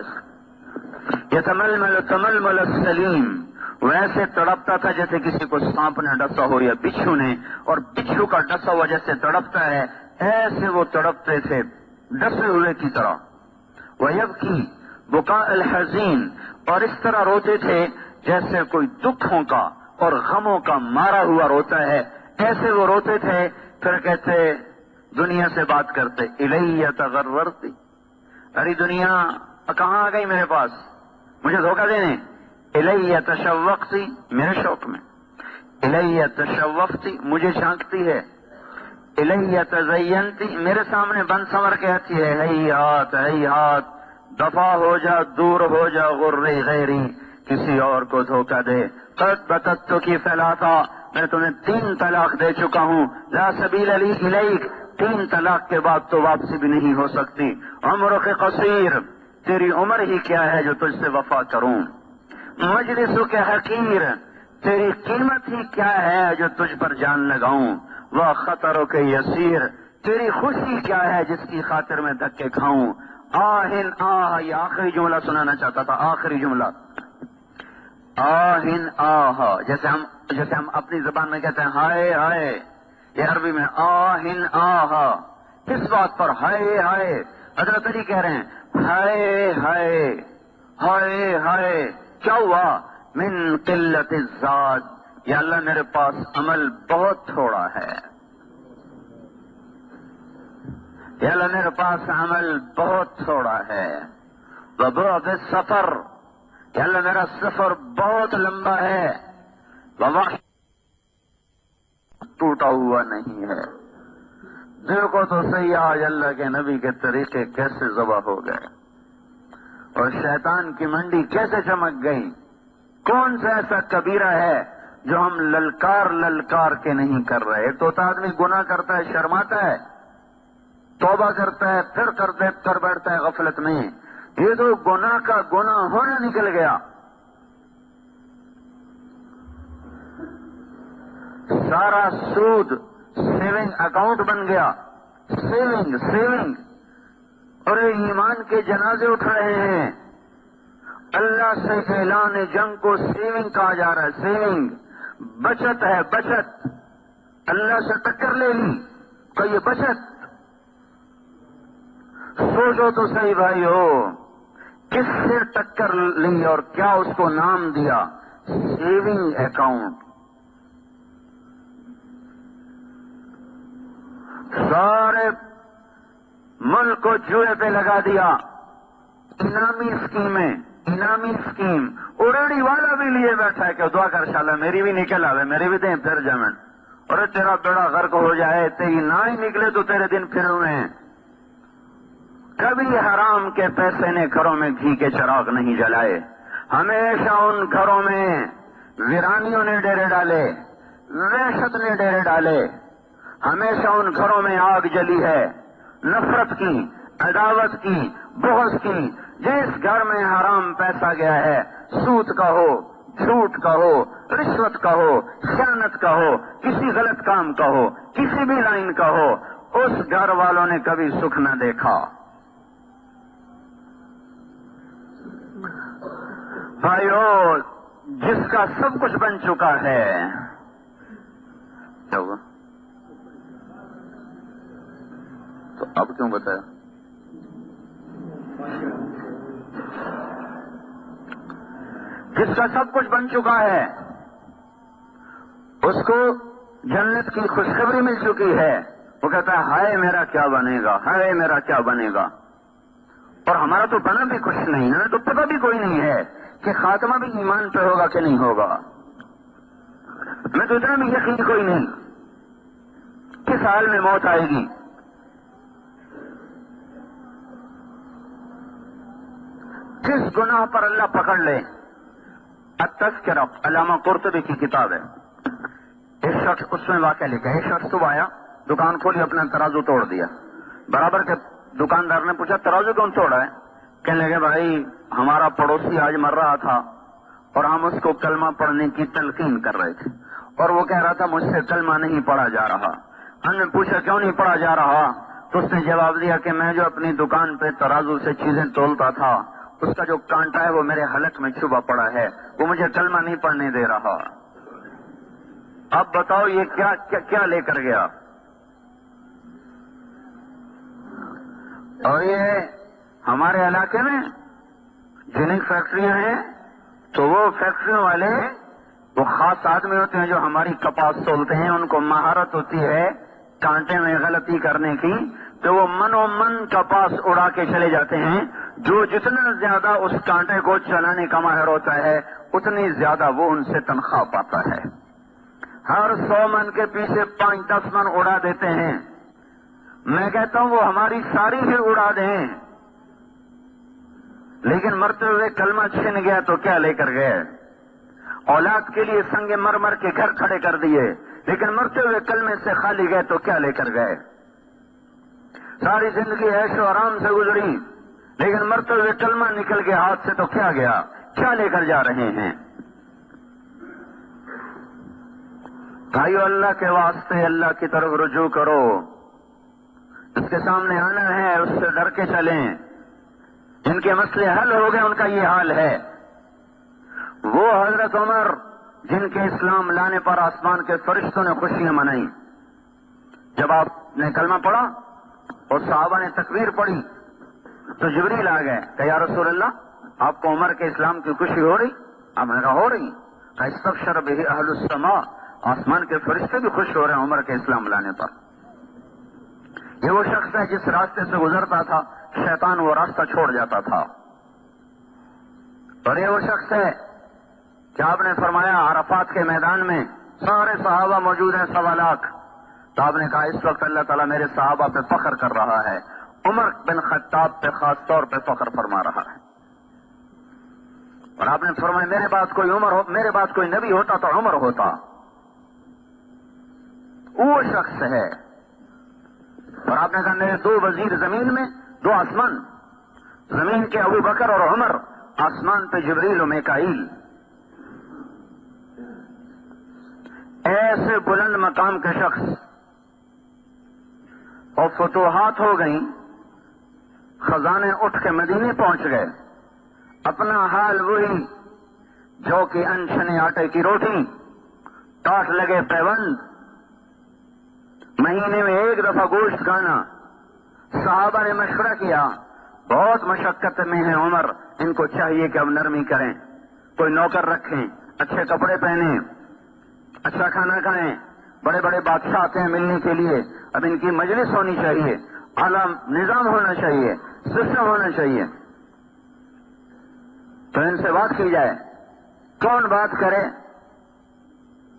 یتململ تململ السلیم، ویسے تڑپتا تھا جیسے کسی کو سانپ نے ڈسا ہو یا بچھو نے، اور بچھو کا ڈسا ہوا جیسے تڑپتا ہے ایسے وہ تڑپتے تھے ڈسے ہوئے کی طرح۔ وَيَبْكِي بُكَاءَ الْحَزِينَ، اور اس طرح روتے تھے جیسے کوئی دکھوں کا اور غموں کا مارا ہوا روتا ہے، ایسے وہ روتے تھے۔ پھر کہتے، دنیا سے بات کرتے، الیہ تغررتی، ارے دنیا کہاں آ گئی میرے پاس مجھے دھوکہ دینے، الیہ تشوقتی، میرے شوق میں، الیہ تشوفتی، مجھے جھانکتی ہے، الیہ تزینتی، میرے سامنے بن سنور کے آتی ہے، ہیہات ہیہات، دفع ہو جا، دور ہو جا، غری غیری، کسی اور کو دھوکہ دے، قد بتت کی فلاتا، میں تمہیں 3 طلاق دے چکا ہوں، لا سبیل لی الیک، 3 طلاق کے بعد تو واپسی بھی نہیں ہو سکتی. عمر کے قصیر، تیری عمر ہی کیا ہے جو تجھ سے وفا کروں. مجلسوں کے حقیر، تیری قیمت ہی کیا ہے جو تجھ پر جان لگاؤں. وہ خطروں کے یسیر، تیری خوشی کیا ہے جس کی خاطر میں دھکے کھاؤں. آہن آہ، یہ آخری جملہ سنانا چاہتا تھا، آخری جملہ. آہن آہ، جیسے ہم اپنی زبان میں کہتے ہیں ہائے ہائے، یہ عربی میں آہن آہ. کس بات پر؟ ہائے ہائے. حضرت علی کہہ رہے ہیں ہائے ہائے ہائے ہائے. کیا ہوا؟ من قلت الزاد، یا اللہ میرے پاس عمل بہت تھوڑا ہے. یا اللہ میرے پاس عمل بہت تھوڑا ہے. وبعد السفر، یا اللہ میرا سفر بہت لمبا ہے. ووحش، ٹوٹا ہوا نہیں ہے. دیکھو تو صحیح آج اللہ کے نبی کے طریقے کیسے ذبح ہو گئے اور شیطان کی منڈی کیسے چمک گئی. کون سا ایسا کبیرہ ہے جو ہم للکار للکار کے نہیں کر رہے؟ تو آدمی گناہ کرتا ہے، شرماتا ہے، توبہ کرتا ہے، پھر کر بیٹھتا ہے غفلت میں. یہ تو گناہ کا گناہ ہونا نکل گیا. سارا سود سیونگ اکاؤنٹ بن گیا. سیونگ. اور ایمان کے جنازے اٹھ رہے ہیں. اللہ سے اعلان جنگ کو سیونگ کہا جا رہا ہے. سیونگ بچت ہے، بچت. اللہ سے ٹکر لے لی تو یہ بچت. سوچو تو صحیح بھائی ہو، کس سے ٹکر لی اور کیا اس کو نام دیا؟ Saving account. سارے ملک کو جوئے پہ لگا دیا. انعامی اسکیم. اڑیڑی والا بھی لیے بیٹھا ہے کہ دعا کر انشاءاللہ میری بھی نکل آوے، میری بھی دیں پھر جمن. اور تیرا بیڑا غرق ہو جائے، تیری نہ ہی نکلے تو تیرے دن پھر ہوئے ہیں. کبھی حرام کے پیسے نے گھروں میں گھی کے چراغ نہیں جلائے. ہمیشہ ان گھروں میں ویرانیوں نے ڈیرے ڈالے، وحشت نے ڈیرے ڈالے. ہمیشہ ان گھروں میں آگ جلی ہے، نفرت کی، عداوت کی، بغض کی. جس گھر میں حرام پیسہ گیا ہے، سود کا ہو، جھوٹ کا ہو، رشوت کا ہو، خیانت کا ہو، کسی غلط کام کا ہو، کسی بھی لائن کا ہو، اس گھر والوں نے کبھی سکھ نہ دیکھا. بھائیو، جس کا سب کچھ بن چکا ہے، کیا ہوا تو اب کیوں بتایا؟ جس کا سب کچھ بن چکا ہے اس کو جنت کی خوشخبری مل چکی ہے. وہ کہتا ہے ہائے میرا کیا بنے گا، ہائے میرا کیا بنے گا. اور ہمارا تو بنا بھی کچھ نہیں، ہمیں تو پتہ بھی کوئی نہیں ہے کہ خاتمہ بھی ایمان پہ ہوگا کہ نہیں ہوگا. میں تو اتنا بھی یقین کوئی نہیں کس حال میں موت آئے گی. جس گناہ پر اللہ پکڑ لے. التذکرہ، علامہ قرطبی کی کتاب ہے. ایک شخص، اس میں واقعہ لکھا ہے، ایک شخص تو آیا، دکان کھولی، اپنا ترازو توڑ دیا. برابر کے دکاندار نے پوچھا ترازو کون توڑا ہے؟ کہنے لگے بھائی ہمارا پڑوسی آج مر رہا تھا اور ہم اس کو کلمہ پڑھنے کی تلقین کر رہے تھے اور وہ کہہ رہا تھا مجھ سے کلمہ نہیں پڑھا جا رہا. ہم نے پوچھا کیوں نہیں پڑھا جا رہا؟ تو اس نے جواب دیا کہ میں جو اپنی دکان پہ ترازو سے چیزیں تولتا تھا اس کا جو کانٹا ہے وہ میرے حلق میں چھپا پڑا ہے، وہ مجھے کلمہ نہیں پڑھنے دے رہا. اب بتاؤ یہ کیا لے کر گیا؟ اور یہ ہمارے علاقے میں جن فیکٹریاں ہیں تو وہ فیکٹریوں والے وہ خاص آدمی ہوتے ہیں جو ہماری کپاس تولتے ہیں. ان کو مہارت ہوتی ہے کانٹے میں غلطی کرنے کی، تو وہ من و من کپاس اڑا کے چلے جاتے ہیں. جو جتنا زیادہ اس کانٹے کو چلانے کا ماہر ہوتا ہے اتنی زیادہ وہ ان سے تنخواہ پاتا ہے. ہر 100 من کے پیچھے 5-10 من اڑا دیتے ہیں. میں کہتا ہوں وہ ہماری ساری ہی اڑا دیں، لیکن مرتے ہوئے کلمہ چھن گیا تو کیا لے کر گئے؟ اولاد کے لیے سنگ مرمر کے گھر کھڑے کر دیے، لیکن مرتے ہوئے کلمے سے خالی گئے تو کیا لے کر گئے؟ ساری زندگی عیش و آرام سے گزری، لیکن مرتے ہوئے کلمہ نکل کے ہاتھ سے تو کیا گیا، کیا لے کر جا رہے ہیں؟ بھائیو، اللہ کے واسطے اللہ کی طرف رجوع کرو، اس کے سامنے آنا ہے، اس سے ڈر کے چلیں۔ جن کے مسئلے حل ہو گئے ان کا یہ حال ہے۔ وہ حضرت عمر جن کے اسلام لانے پر آسمان کے فرشتوں نے خوشیاں منائی، جب آپ نے کلمہ پڑھا اور صحابہ نے تکبیر پڑھی تو جبریل آ گئے کہ یا رسول اللہ، آپ کو عمر کے اسلام کی خوشی ہو رہی؟ آپ نے کہا ہو رہی۔ استبشر بہ اہل السماء، آسمان کے فرشتے بھی خوش ہو رہے ہیں عمر کے اسلام لانے پر۔ یہ وہ شخص ہے جس راستے سے گزرتا تھا شیطان وہ راستہ چھوڑ جاتا تھا، اور یہ وہ شخص ہے کہ آپ نے فرمایا عرفات کے میدان میں سارے صحابہ موجود ہیں 1.25 لاکھ، تو آپ نے کہا اس وقت اللہ تعالیٰ میرے صحابہ پہ فخر کر رہا ہے، عمر بن خطاب پہ خاص طور پہ فخر فرما رہا ہے۔ اور آپ نے فرمایا میرے بعد کوئی نبی ہوتا تو عمر ہوتا۔ وہ شخص ہے۔ اور آپ نے کہا میرے 2 وزیر زمین میں، 2 آسمان، زمین کے ابو بکر اور عمر، آسمان پہ جبریل و میکائیل۔ ایسے بلند مقام کے شخص، اور فتوحات ہو گئیں، خزانے اٹھ کے مدینے پہنچ گئے، اپنا حال وہی جو کہ انچھنے آٹے کی روٹی، ٹاٹ لگے پیوند، مہینے میں 1 دفعہ گوشت کھانا۔ صحابہ نے مشورہ کیا، بہت مشقت میں ہے عمر، ان کو چاہیے کہ اب نرمی کریں، کوئی نوکر رکھیں، اچھے کپڑے پہنیں، اچھا کھانا کھائیں، بڑے بڑے بادشاہ آتے ہیں ملنے کے لیے، اب ان کی مجلس ہونی چاہیے، اعلیٰ نظام ہونا چاہیے، سسٹم ہونا چاہیے، تو ان سے بات کی جائے۔ کون بات کرے؟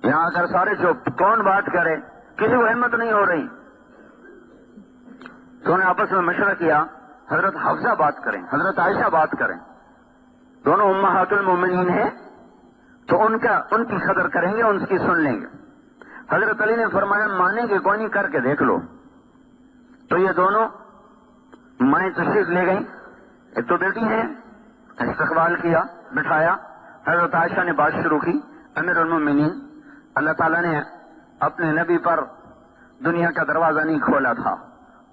یہاں اگر سارے چپ، کون بات کرے؟ کسی کو ہمت نہیں ہو رہی، تو انہیں آپس میں مشورہ کیا حضرت حفصہ بات کریں، حضرت عائشہ بات کریں، دونوں امہات المومنین ہیں، تو ان کی قدر کریں گے، ان کی سن لیں گے۔ حضرت علی نے فرمایا مانیں گے کوئی نہیں، کر کے دیکھ لو۔ تو یہ دونوں مائیں تشریف لے گئیں، ایک تو بیٹی ہیں، استقبال کیا، بٹھایا، حضرت عائشہ نے بات شروع کی، امیر المومنین، اللہ تعالیٰ نے اپنے نبی پر دنیا کا دروازہ نہیں کھولا تھا،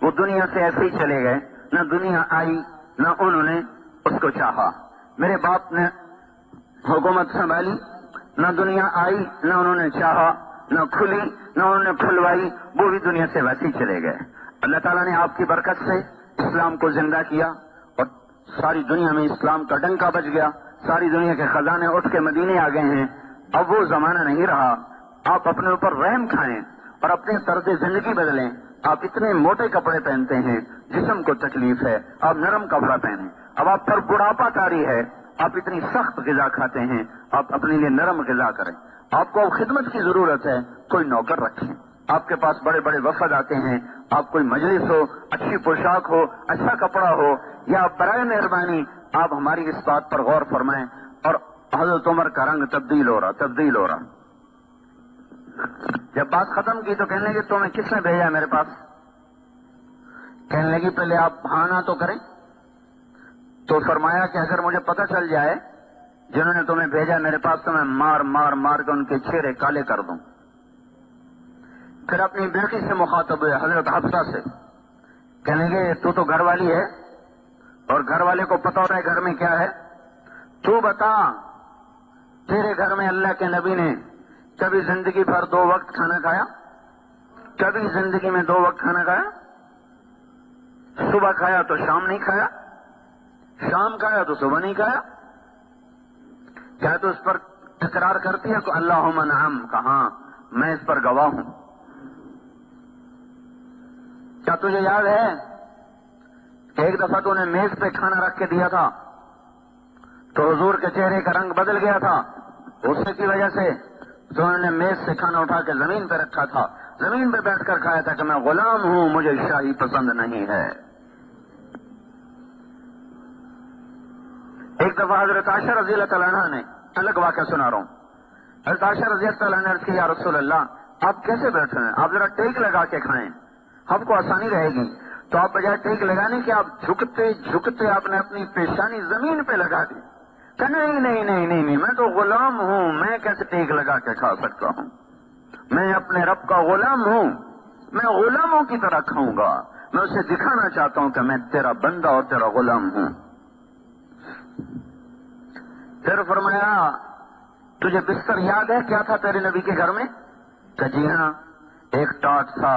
وہ دنیا سے ایسے ہی چلے گئے، نہ دنیا آئی نہ انہوں نے اس کو چاہا۔ میرے باپ نے حکومت سنبھالی، نہ دنیا آئی نہ انہوں نے چاہا، نہ کھلی نہ انہوں نے کھلوائی، وہ بھی دنیا سے ویسے ہی چلے گئے۔ اللہ تعالیٰ نے آپ کی برکت سے اسلام کو زندہ کیا، اور ساری دنیا میں اسلام کا ڈنکا بج گیا، ساری دنیا کے خزانے اٹھ کے مدینے آ گئے ہیں۔ اب وہ زمانہ نہیں رہا، آپ اپنے اوپر رحم کھائیں اور اپنے طرز زندگی بدلیں۔ آپ اتنے موٹے کپڑے پہنتے ہیں، جسم کو تکلیف ہے، آپ نرم کپڑا پہنیں۔ اب آپ پر بڑھاپا طاری ہے، آپ اتنی سخت غذا کھاتے ہیں، آپ اپنے لیے نرم غذا کریں۔ آپ کو خدمت کی ضرورت ہے، کوئی نوکر رکھیں۔ آپ کے پاس بڑے بڑے وفد آتے ہیں، آپ کوئی مجلس ہو، اچھی پوشاک ہو، اچھا کپڑا ہو، یا برائے مہربانی آپ ہماری اس بات پر غور فرمائیں۔ اور حضرت عمر کا رنگ تبدیل ہو رہا۔ جب بات ختم کی تو کہنے لگے تمہیں کس نے بھیجا ہے میرے پاس؟ کہنے لگی پہلے آپ ہانا تو کریں۔ تو فرمایا کہ اگر مجھے پتہ چل جائے جنہوں نے تمہیں بھیجا میرے پاس تو میں مار کے ان کے چہرے کالے کر دوں۔ پھر اپنی بیٹی سے مخاطب ہوئے، حضرت حفصہ سے، کہنے لگے تو گھر والی ہے اور گھر والے کو پتہ ہوتا ہے گھر میں کیا ہے، تو بتا تیرے گھر میں اللہ کے نبی نے کبھی زندگی بھر 2 وقت کھانا کھایا؟ کبھی زندگی میں 2 وقت کھانا کھایا؟ صبح کھایا تو شام نہیں کھایا، شام کھایا تو صبح نہیں کھایا؟ کیا تو اس پر اقرار کرتی ہے کہ اللہم نعم، کہاں میں اس پر گواہ ہوں۔ کیا تجھے یاد ہے کہ ایک دفعہ تو نے میز پہ کھانا رکھ کے دیا تھا تو حضور کے چہرے کا رنگ بدل گیا تھا، غصے کی وجہ سے تو انہوں نے میز سے کھانا اٹھا کے زمین پہ رکھا تھا، زمین پہ بیٹھ کر کھایا تھا کہ میں غلام ہوں، مجھے شاہی پسند نہیں ہے۔ ایک دفعہ حضرت عائشہ رضی اللہ تعالیٰ عنہ نے، الگ واقعہ سنا رہا ہوں، حضرت عائشہ رضی اللہ تعالیٰ عنہ نے عرض کی یا رسول اللہ آپ کیسے بیٹھے ہیں، آپ ذرا ٹیک لگا کے کھائیں، آپ کو آسانی رہے گی۔ تو آپ بجائے ٹیک لگانے کہ آپ جھکتے جھکتے آپ نے اپنی پیشانی زمین پہ لگا دی کہ نہیں نہیں نہیں نہیں نہیں، میں تو غلام ہوں، میں کیسے ٹیک لگا کے کھا سکتا ہوں؟ میں اپنے رب کا غلام ہوں، میں غلاموں کی طرح کھاؤں گا، میں اسے دکھانا چاہتا ہوں کہ میں تیرا بندہ اور تیرا غلام ہوں۔ پھر فرمایا تجھے بستر یاد ہے کیا تھا تیرے نبی کے گھر میں؟ کہ جی ہاں، ایک ٹاٹ تھا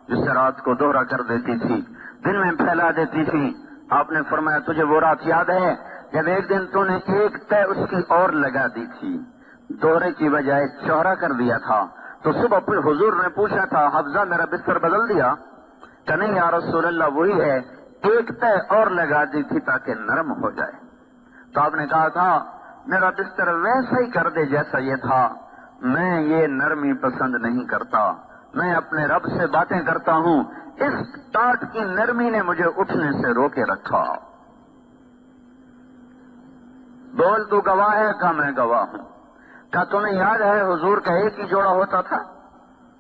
جس سے رات کو دوہرا کر دیتی تھی، دن میں پھیلا دیتی تھی۔ آپ نے فرمایا تجھے وہ رات یاد ہے جب ایک دن تو نے ایک تہ اس کی اور لگا دی تھی، دوہرے کی بجائے چوڑا کر دیا تھا، تو صبح پھر حضور نے پوچھا تھا حفظہ میرا بستر بدل دیا؟ کہ نہیں یا رسول اللہ وہی ہے، ایک تہ اور لگا دی تھی تاکہ نرم ہو جائے۔ تو آپ نے کہا تھا میرا بستر ویسا ہی کر دے جیسا یہ تھا، میں یہ نرمی پسند نہیں کرتا، میں اپنے رب سے باتیں کرتا ہوں، اس ٹاٹ کی نرمی نے مجھے اٹھنے سے روکے رکھا۔ بول تو گواہ ہے؟ کہ میں گواہ ہوں۔ کیا تمہیں یاد ہے حضور کا ایک ہی جوڑا ہوتا تھا؟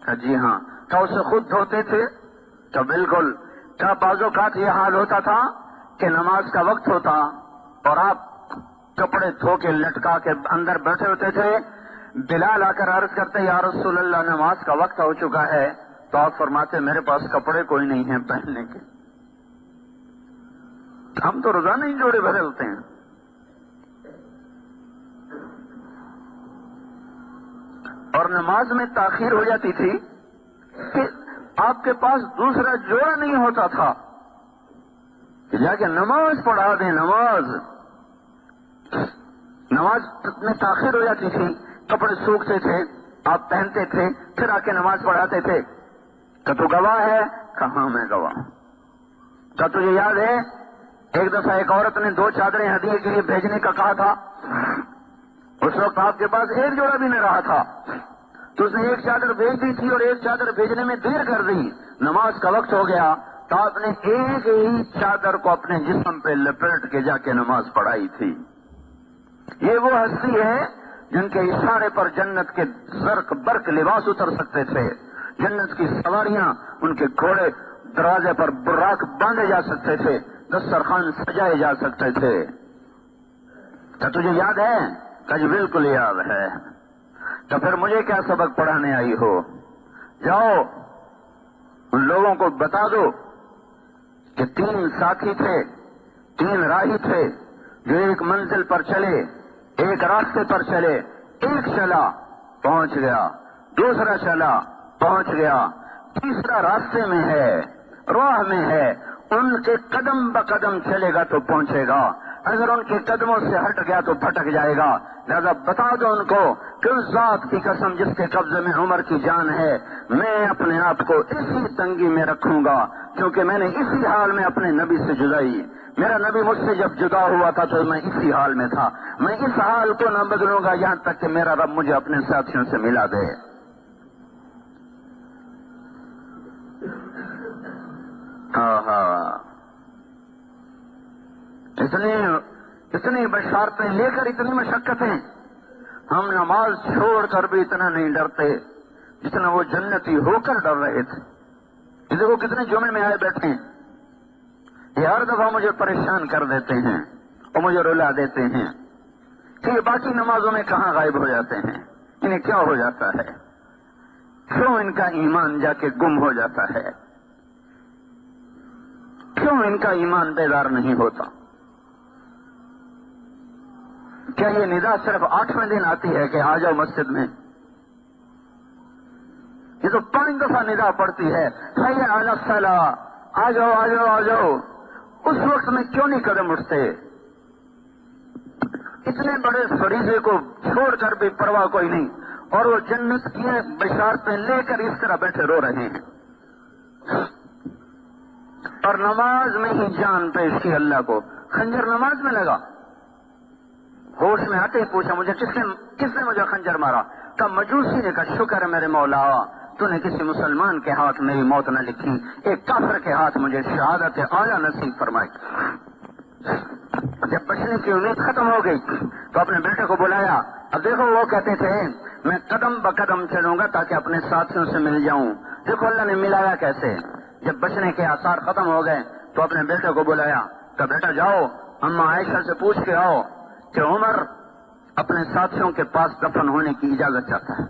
کہ جی ہاں۔ کیا اسے خود دھوتے تھے؟ کہ بالکل۔ کیا بعض اوقات یہ حال ہوتا تھا کہ نماز کا وقت ہوتا اور آپ کپڑے دھو کے لٹکا کے اندر بیٹھے ہوتے تھے، بلال آ کر عرض کرتے یا رسول اللہ نماز کا وقت ہو چکا ہے، تو آپ فرماتے میرے پاس کپڑے کوئی نہیں ہیں پہننے کے، ہم تو روزانہ ہی جوڑے بدلتے ہیں۔ اور نماز میں تاخیر ہو جاتی تھی کہ آپ کے پاس دوسرا جوڑا نہیں ہوتا تھا کہ جا کے نماز پڑھا دیں۔ نماز میں تاخیر ہو جاتی تھی، کپڑے سوکھتے تھے، آپ پہنتے تھے، پھر آ کے نماز پڑھاتے تھے۔ کہ تو گواہ ہے؟ کہاں میں گواہ ہوں۔ کیا تجھے یاد ہے ایک دفعہ ایک عورت نے 2 چادریں ہدیے کے لیے بھیجنے کا کہا تھا، اس وقت آپ کے پاس ایک جوڑا بھی نہیں رہا تھا، تو اس نے ایک چادر بھیج دی تھی اور ایک چادر بھیجنے میں دیر کر دی، نماز کا وقت ہو گیا تو آپ نے ایک ہی چادر کو اپنے جسم پہ لپیٹ کے جا کے نماز پڑھائی تھی۔ یہ وہ ہستی ہے جن کے اشارے پر جنت کے زرق برق لباس اتر سکتے تھے، جنت کی سواریاں ان کے گھوڑے دروازے پر براق باندھے جا سکتے تھے، دسترخوان سجائے جا سکتے تھے۔ کیا تجھے یاد ہے؟ کہ جی بالکل یاد ہے۔ تو پھر مجھے کیا سبق پڑھانے آئی ہو؟ جاؤ ان لوگوں کو بتا دو کہ 3 ساتھی تھے، 3 راہی تھے جو ایک منزل پر چلے، ایک راستے پر چلے، ایک چلا پہنچ گیا، دوسرا چلا پہنچ گیا، تیسرا راستے میں ہے، راہ میں ہے، ان کے قدم بقدم چلے گا تو پہنچے گا، اگر ان کے قدموں سے ہٹ گیا تو بھٹک جائے گا۔ لہذا بتا دو ان کو کہ اس ذات کی قسم جس کے قبضے میں عمر کی جان ہے، میں اپنے آپ کو اسی تنگی میں رکھوں گا، کیونکہ میں نے اسی حال میں اپنے نبی سے جدائی، میرا نبی مجھ سے جب جدا ہوا تھا تو میں اسی حال میں تھا، میں اس حال کو نہ بدلوں گا یہاں تک کہ میرا رب مجھے اپنے ساتھیوں سے ملا دے۔ اتنی بشارتیں لے کر اتنی مشقتیں، ہم نماز چھوڑ کر بھی اتنا نہیں ڈرتے جتنا وہ جنتی ہو کر ڈر رہے تھے۔ یہ دیکھو کتنے جمعے میں آئے بیٹھے ہیں، یہ ہر دفعہ مجھے پریشان کر دیتے ہیں اور مجھے رلا دیتے ہیں کہ یہ باقی نمازوں میں کہاں غائب ہو جاتے ہیں، انہیں کیا ہو جاتا ہے، کیوں ان کا ایمان جا کے گم ہو جاتا ہے، کیوں ان کا ایمان بیدار نہیں ہوتا؟ کیا یہ ندا صرف 8ویں دن آتی ہے کہ آ جاؤ مسجد میں؟ یہ تو 5 دفعہ ندا پڑتی ہے، حی علی الصلاۃ، آ جاؤ آ جاؤ آ جاؤ، اس وقت میں کیوں نہیں قدم اٹھتے؟ اتنے بڑے فریضے کو چھوڑ کر بھی پرواہ کوئی نہیں، اور وہ جنت کی بشارتیں لے کر اس طرح بیٹھے رو رہے ہیں، اور نماز میں ہی جان پیش کی اللہ کو۔ خنجر نماز میں لگا، ہوش میں آتے ہی پوچھا مجھے کس نے مجھے خنجر مارا؟ کہا مجوسی نے۔ کہا شکر ہے میرے مولا تو نے کسی مسلمان کے ہاتھ میری موت نہ لکھی، ایک کافر کے ہاتھ مجھے شہادت اعلیٰ نصیب فرمائی۔ جب بچنے کی امید ختم ہو گئی تو اپنے بیٹے کو بلایا۔ اب دیکھو وہ کہتے تھے میں قدم بقدم چلوں گا تاکہ اپنے ساتھیوں سے مل جاؤں، دیکھو اللہ نے ملایا کیسے، جب بچنے کے آثار ختم ہو گئے تو اپنے بیٹے کو بلایا کہ بیٹا جاؤ اما عائشہ سے پوچھ کے آؤ کہ عمر اپنے ساتھیوں کے پاس دفن ہونے کی اجازت چاہتا ہے،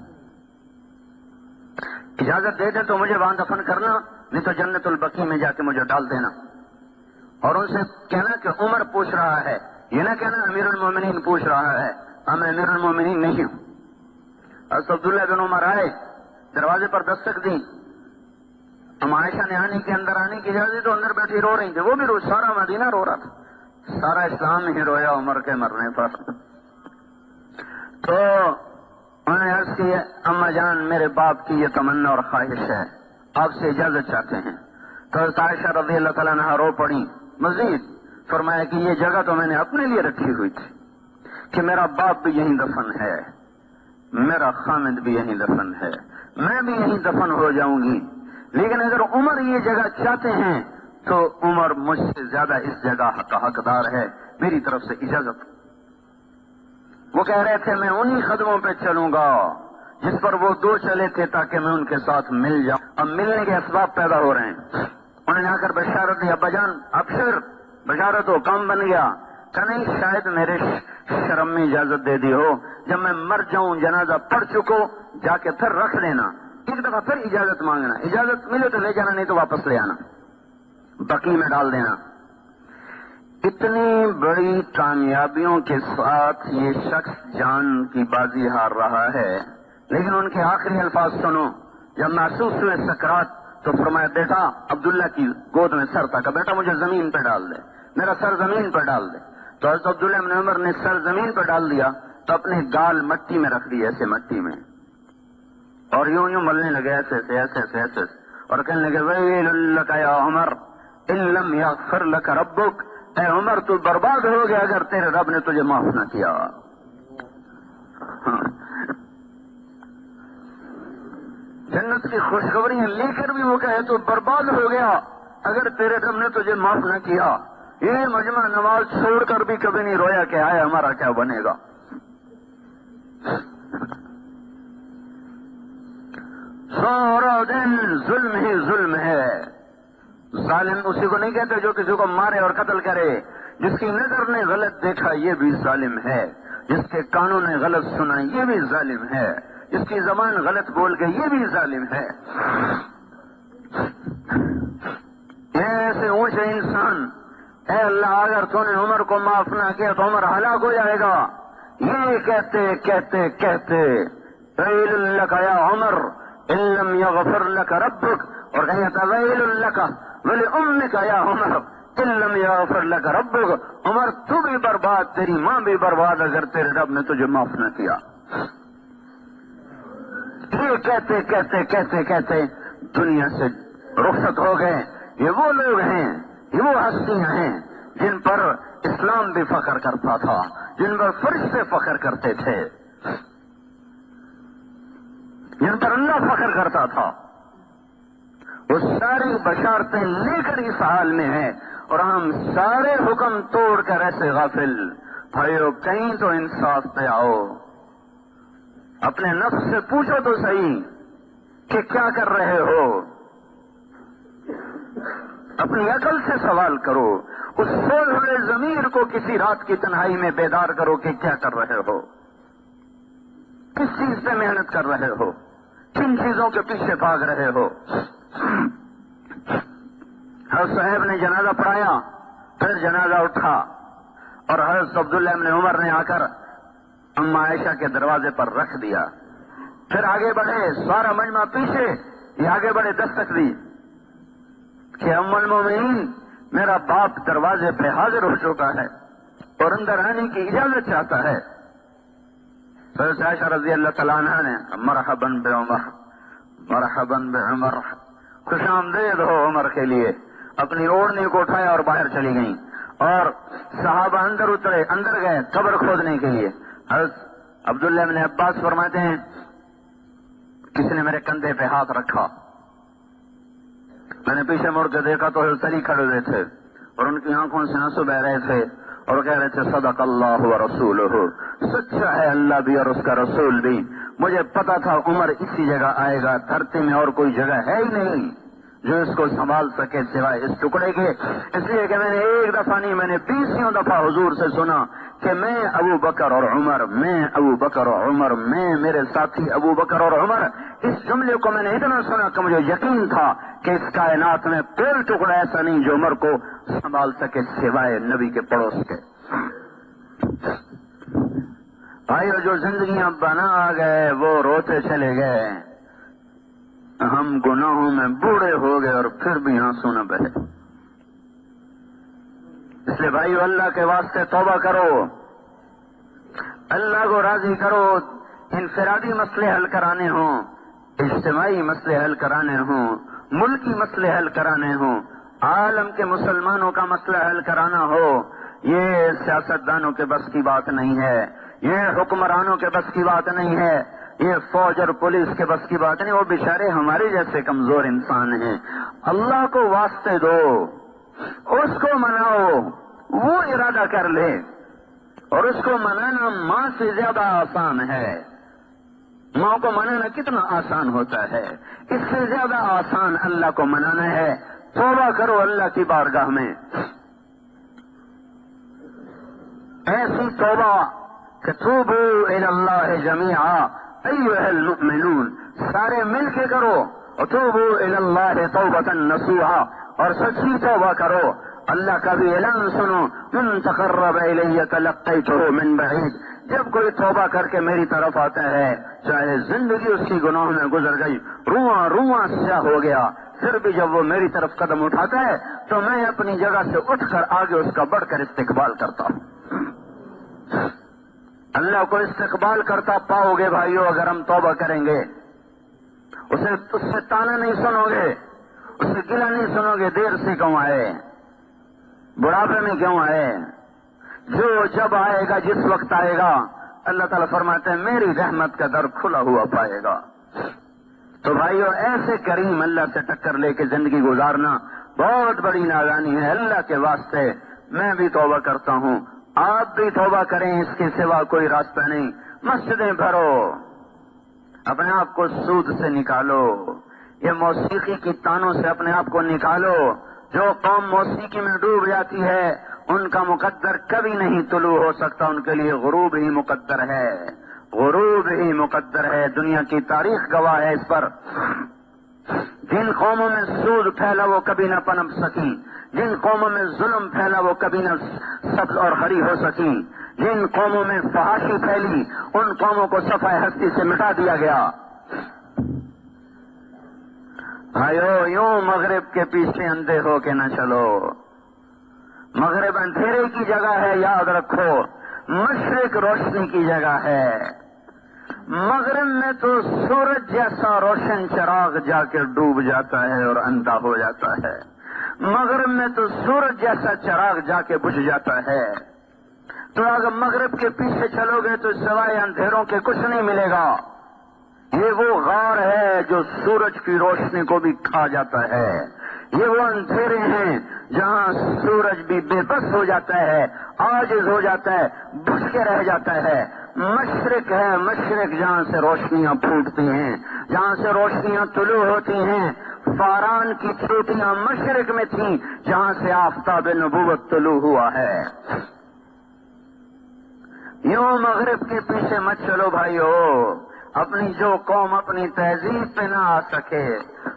اجازت دے دیں تو مجھے وہاں دفن کرنا، نہیں تو جنت البقیع میں جا کے مجھے ڈال دینا۔ اور ان سے کہنا کہ عمر پوچھ رہا ہے، یہ نہ کہنا امیر المومنین پوچھ رہا ہے، میں امیر المومنین نہیں ہوں۔ حضرت عبداللہ بن عمر آئے، دروازے پر دستک دی، ہم عائشہ نے اندر آنے کی اجازت تو اندر بیٹھی رو رہی تھی، وہ بھی رو، سارا مدینہ رو رہا تھا، سارا اسلام ہی رویا عمر کے مرنے پر۔ تو انہوں نے عرض کی اما جان میرے باپ کی یہ تمنا اور خواہش ہے، آپ سے اجازت چاہتے ہیں۔ تو حضرت عائشہ رضی اللہ تعالیٰ عنہا رو پڑی، مزید فرمایا کہ یہ جگہ تو میں نے اپنے لیے رکھی ہوئی تھی کہ میرا باپ بھی یہیں دفن ہے، میرا خامد بھی یہیں دفن ہے، میں بھی یہیں دفن ہو جاؤں گی، لیکن اگر عمر یہ جگہ چاہتے ہیں تو عمر مجھ سے زیادہ اس جگہ کا حقدار ہے، میری طرف سے اجازت۔ وہ کہہ رہے تھے میں انہی قدموں پہ چلوں گا جس پر وہ دو چلے تھے تاکہ میں ان کے ساتھ مل جاؤں۔ اب ملنے کے اسباب پیدا ہو رہے ہیں۔ انہوں نے آ کر بشارت دی، ابا جان ابشر، بشارت ہو، کام بن گیا۔ کہ نہیں، شاید میرے شرم میں اجازت دے دی ہو، جب میں مر جاؤں جنازہ پڑھ چکو جا کے پھر رکھ لینا، ایک دفعہ پھر اجازت مانگنا، اجازت ملے تو لے جانا، نہیں تو واپس لے آنا، بقیع میں ڈال دینا۔ اتنی بڑی کامیابیوں کے ساتھ یہ شخص جان کی بازی ہار رہا ہے، لیکن ان کے آخری الفاظ سنو، جب محسوس ہوئے سکرات تو فرمایا بیٹا، عبداللہ کی گود میں سر تھا، کہ بیٹا مجھے زمین پہ ڈال دے، میرا سر زمین پہ ڈال دے۔ تو حضرت عبداللہ بن عمر نے سر زمین پہ ڈال دیا تو اپنے گال مٹی میں رکھ دی، ایسے مٹی میں، اور یوں یوں ملنے لگے، ایسے ایسے ایسے ایسے ایسے، اور کہنے لگے ویل لک یا عمر ان لم یغفر لک ربک، اے عمر تو برباد ہو گیا اگر تیرے رب نے تجھے معاف نہ کیا۔ جنت کی خوشخبریاں لے کر بھی وہ کہے تو برباد ہو گیا اگر تیرے رب نے تجھے معاف نہ کیا۔ یہ مجمع نماز چھوڑ کر بھی کبھی نہیں رویا کہ آئے ہمارا کیا بنے گا۔ سارا دن ظلم ہی ظلم ہے۔ ظالم اسی کو نہیں کہتے جو کسی کو مارے اور قتل کرے، جس کی نظر نے غلط دیکھا یہ بھی ظالم ہے، جس کے کانوں نے غلط سنا یہ بھی ظالم ہے، جس کی زبان غلط بول گئی یہ بھی ظالم ہے۔ ایسے اونچے انسان، اے اللہ اگر تو نے عمر کو معاف نہ کیا تو عمر ہلاک ہو جائے گا، یہ کہتے کہتے کہتے ویل لک یا عمر ان لم یغفر لک ربک، اور کہیں تھا ویل لک ولامک یا عمر ان لم یغفر لک ربک، عمر تو بھی برباد، تیری ماں بھی برباد اگر تیرے رب نے تجھے معاف نہ کیا۔ یہ کہتے کہتے کہتے کہتے دنیا سے رخصت ہو گئے۔ یہ وہ لوگ ہیں، یہ وہ ہستیاں ہیں جن پر اسلام بھی فخر کرتا تھا، جن پر فرشتے فخر کرتے تھے، جن پر اللہ فخر کرتا تھا۔ وہ ساری بشارتیں لے کر اس حال میں ہیں اور ہم سارے حکم توڑ کر ایسے غافل۔ بھائیو کہیں تو انصاف پہ آؤ، اپنے نفس سے پوچھو تو صحیح کہ کیا کر رہے ہو، اپنی عقل سے سوال کرو، اس سوئے ہوئے ضمیر کو کسی رات کی تنہائی میں بیدار کرو کہ کیا کر رہے ہو، کس چیز پہ محنت کر رہے ہو، کن چیزوں کے پیچھے بھاگ رہے ہو۔ حضرت صاحب نے جنازہ پڑھایا، پھر جنازہ اٹھا اور حضرت عبداللہ بن عمر نے آ کر اما عائشہ کے دروازے پر رکھ دیا۔ پھر آگے بڑھے، سارا مجمع پیچھے، یہ آگے بڑھے، دستک دی کہ ام المومنین میرا باپ دروازے پہ حاضر ہو چکا ہے اور اندر آنے کی اجازت چاہتا ہے۔ حضرت عائشہ رضی اللہ تعالیٰ عنہ نے مرحباً بعمر، مرحباً بعمر، خوش آمدید ہو عمر کے لیے، اپنی اوڑھنی کو اٹھایا اور باہر چلی گئیں، اور صحابہ اندر اترے، اندر گئے قبر کھودنے کے لیے۔ حضرت عبداللہ بن عباس فرماتے ہیں کسی نے میرے کندھے پہ ہاتھ رکھا، میں نے پیچھے مڑ کے دیکھا تو حضرت علی کھڑے ہوئے تھے اور ان کی آنکھوں سے آنسو بہ رہے تھے اور کہہ رہے تھے صدق اللہ ورسولہ، سچا ہے اللہ بھی اور اس کا رسول بھی، مجھے پتا تھا عمر اسی جگہ آئے گا، دھرتی میں اور کوئی جگہ ہے ہی نہیں، جو اس کو سنبھال سکے سوائے اس ٹکڑے کے. اس لیے کہ میں نے ایک دفعہ نہیں، میں نے 20 دفعہ حضور سے سنا کہ میں ابو بکر اور عمر، میں میرے ساتھی ابو بکر اور عمر. اس جملے کو میں نے اتنا سنا کہ مجھے یقین تھا کہ اس کائنات میں کوئی ٹکڑا ایسا نہیں جو عمر کو سنبھال سکے سوائے نبی کے پڑوس کے. بھائیو، جو زندگیاں بنا گئے وہ روتے چلے گئے. ہم گناہوں میں بوڑھے ہو گئے اور پھر بھی آنسو نہ بہے. اس لیے بھائیو، اللہ کے واسطے توبہ کرو، اللہ کو راضی کرو. انفرادی مسئلے حل کرانے ہوں، اجتماعی مسئلے حل کرانے ہوں، ملکی مسئلے حل کرانے ہوں، عالم کے مسلمانوں کا مسئلہ حل کرانا ہو، یہ سیاستدانوں کے بس کی بات نہیں ہے، یہ حکمرانوں کے بس کی بات نہیں ہے، یہ فوج اور پولیس کے بس کی بات نہیں. وہ بیچارے ہمارے جیسے کمزور انسان ہیں. اللہ کو واسطے دو، اس کو مناؤ، وہ ارادہ کر لے. اور اس کو منانا ماں سے زیادہ آسان ہے. ماں کو منانا کتنا آسان ہوتا ہے، اس سے زیادہ آسان اللہ کو منانا ہے. توبہ کرو اللہ کی بارگاہ میں، ایسی توبہ کہ توبوا الی اللہ جمیعا ایھا المؤمنون، سارے مل کے کرو. وتوبوا الی اللہ توبۃ نصوحا، اور سچی توبہ کرو. اللہ کا بھی اعلان سنو، من تقرب الی تلقیتہ من بعید. جب کوئی توبہ کر کے میری طرف آتا ہے، چاہے زندگی اس کی گناہوں میں گزر گئی، رواں رواں سیاہ ہو گیا، پھر بھی جب وہ میری طرف قدم اٹھاتا ہے تو میں اپنی جگہ سے اٹھ کر آگے اس کا بڑھ کر استقبال کرتا ہوں. اللہ کو استقبال کرتا پاؤ گے بھائیو اگر ہم توبہ کریں گے. اس سے تانا نہیں سنو گے، اس سے گلہ نہیں سنو گے دیر سے کیوں آئے، بڑھاپے میں کیوں آئے. جو جب آئے گا، جس وقت آئے گا، اللہ تعالیٰ فرماتے ہیں میری رحمت کا در کھلا ہوا پائے گا. تو بھائیو، ایسے کریم اللہ سے ٹکر لے کے زندگی گزارنا بہت بڑی نادانی ہے. اللہ کے واسطے میں بھی توبہ کرتا ہوں، آپ بھی توبہ کریں، اس کے سوا کوئی راستہ نہیں. مسجدیں بھرو، اپنے آپ کو سود سے نکالو، یہ موسیقی کی تانوں سے اپنے آپ کو نکالو. جو قوم موسیقی میں ڈوب جاتی ہے ان کا مقدر کبھی نہیں طلوع ہو سکتا، ان کے لیے غروب ہی مقدر ہے، غروب ہی مقدر ہے. دنیا کی تاریخ گواہ ہے اس پر. جن قوموں میں سود پھیلا وہ کبھی نہ پنپ سکی، جن قوموں میں ظلم پھیلا وہ کبھی نہ سبز اور ہری ہو سکی، جن قوموں میں فحاشی پھیلی ان قوموں کو صفحہ ہستی سے مٹا دیا گیا. بھائیو، یوں مغرب کے پیچھے اندھے ہو کے نہ چلو. مغرب اندھیرے کی جگہ ہے، یاد رکھو. مشرق روشنی کی جگہ ہے. مغرب میں تو سورج جیسا روشن چراغ جا کے ڈوب جاتا ہے اور اندھا ہو جاتا ہے. مغرب میں تو سورج جیسا چراغ جا کے بجھ جاتا ہے. تو اگر مغرب کے پیچھے چلو گے تو سوائے اندھیروں کے کچھ نہیں ملے گا. یہ وہ غار ہے جو سورج کی روشنی کو بھی کھا جاتا ہے. یہ وہ اندھیرے ہیں جہاں سورج بھی بے بس ہو جاتا ہے، عاجز ہو جاتا ہے، بجھ کے رہ جاتا ہے. مشرق ہے، مشرق جہاں سے روشنیاں پھوٹتی ہیں، جہاں سے روشنیاں طلوع ہوتی ہیں. فاران کی چوٹیاں مشرق میں تھیں جہاں سے آفتاب نبوت طلوع ہوا ہے. یوں مغرب کے پیچھے مت چلو بھائیو. اپنی جو قوم اپنی تہذیب پہ نہ آ سکے،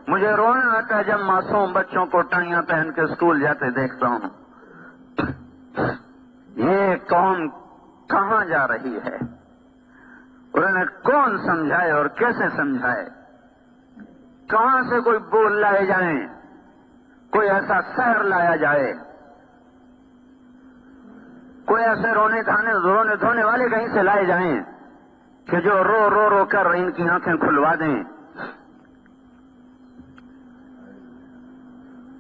مجھے رونا آتا ہے جب معصوم بچوں کو ٹائیاں پہن کے اسکول جاتے دیکھتا ہوں. یہ قوم کہاں جا رہی ہے؟ انہیں کون سمجھائے اور کیسے سمجھائے؟ کہاں سے کوئی بول لائے جائیں، کوئی ایسا سحر لایا جائے، کوئی ایسے رونے دھونے والے کہیں سے لائے جائیں کہ جو رو رو رو کر ان کی آنکھیں کھلوا دیں.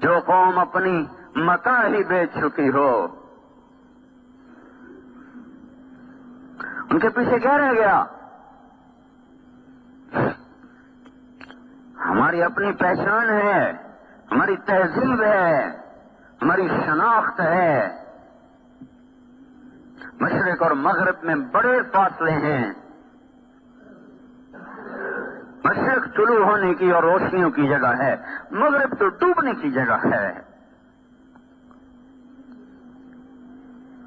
جو قوم اپنی متاع ہی بیچ چکی ہو، ان کے پیچھے کیا رہ گیا؟ ہماری اپنی پہچان ہے، ہماری تہذیب ہے، ہماری شناخت ہے. مشرق اور مغرب میں بڑے فاصلے ہیں. مشرق طلوع ہونے کی اور روشنیوں کی جگہ ہے، مغرب تو ڈوبنے کی جگہ ہے۔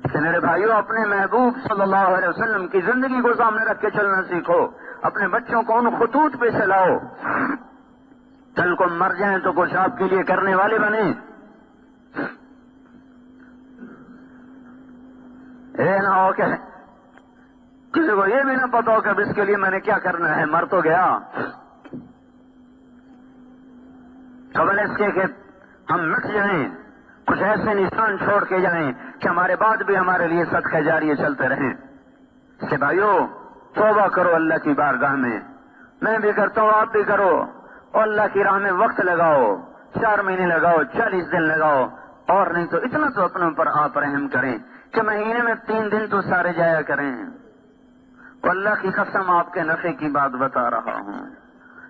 کہ میرے بھائیوں، اپنے محبوب صلی اللہ علیہ وسلم کی زندگی کو سامنے رکھ کے چلنا سیکھو، اپنے بچوں کو ان خطوط پہ چلاؤ، کل کو مر جائیں تو کچھ آپ کے لیے کرنے والے بنے۔ نہ ہو کہ کسی کو یہ بھی نہ پتا ہو کہ اب اس کے لیے میں نے کیا کرنا ہے، مر تو گیا۔ قبل اس کے کہ ہم مٹ جائیں، کچھ ایسے نشان چھوڑ کے جائیں کہ ہمارے بعد بھی ہمارے لیے صدقہ جاریہ چلتے رہیں۔ کہ بھائیو، توبہ کرو اللہ کی بارگاہ میں بھی کرتا ہوں، آپ بھی کرو، اور اللہ کی راہ میں وقت لگاؤ، 4 مہینے لگاؤ، 40 دن لگاؤ، اور نہیں تو اتنا تو اپنے اوپر آپ رحم کریں کہ مہینے میں 3 دن تو سارے جایا کریں۔ تو اللہ کی قسم آپ کے نفع کی بات بتا رہا ہوں،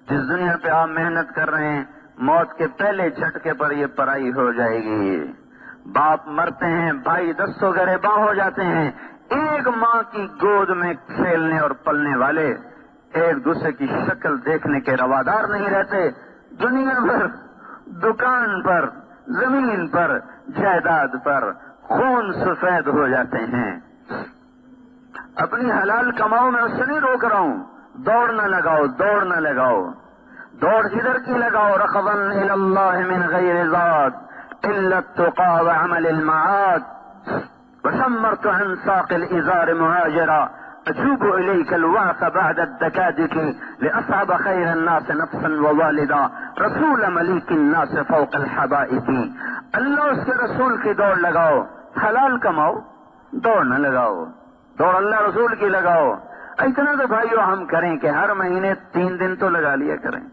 جس دنیا پہ آپ محنت کر رہے ہیں، موت کے پہلے جھٹکے پر یہ پرائی ہو جائے گی۔ باپ مرتے ہیں، بھائی دستوں گریباں ہو جاتے ہیں، ایک ماں کی گود میں کھیلنے اور پلنے والے ایک دوسرے کی شکل دیکھنے کے روادار نہیں رہتے، دنیا بھر دکان پر، زمین پر، جائیداد پر خون سفید ہو جاتے ہیں۔ اپنی حلال کماؤ میں اس سے نہیں روک رہا ہوں، دوڑ نہ لگاؤ، دوڑ ادھر کی لگاؤ، رغبا الی اللہ من غیر ذات الا التقى وعمل المعاد، وشمرت عن ساق الازار مهاجرا اجوب اليك الوعث بعد الدكادك لاصعب خير الناس نفسا ووالدا رسول مليك الناس فوق الحبائب۔ اللہ اس کے رسول کی دوڑ لگاؤ، حلال کماؤ، دوڑ نہ لگاؤ، دوڑ اللہ رسول کی لگاؤ۔ اتنا تو بھائیو ہم کریں کہ ہر مہینے 3 دن تو لگا لیا کریں۔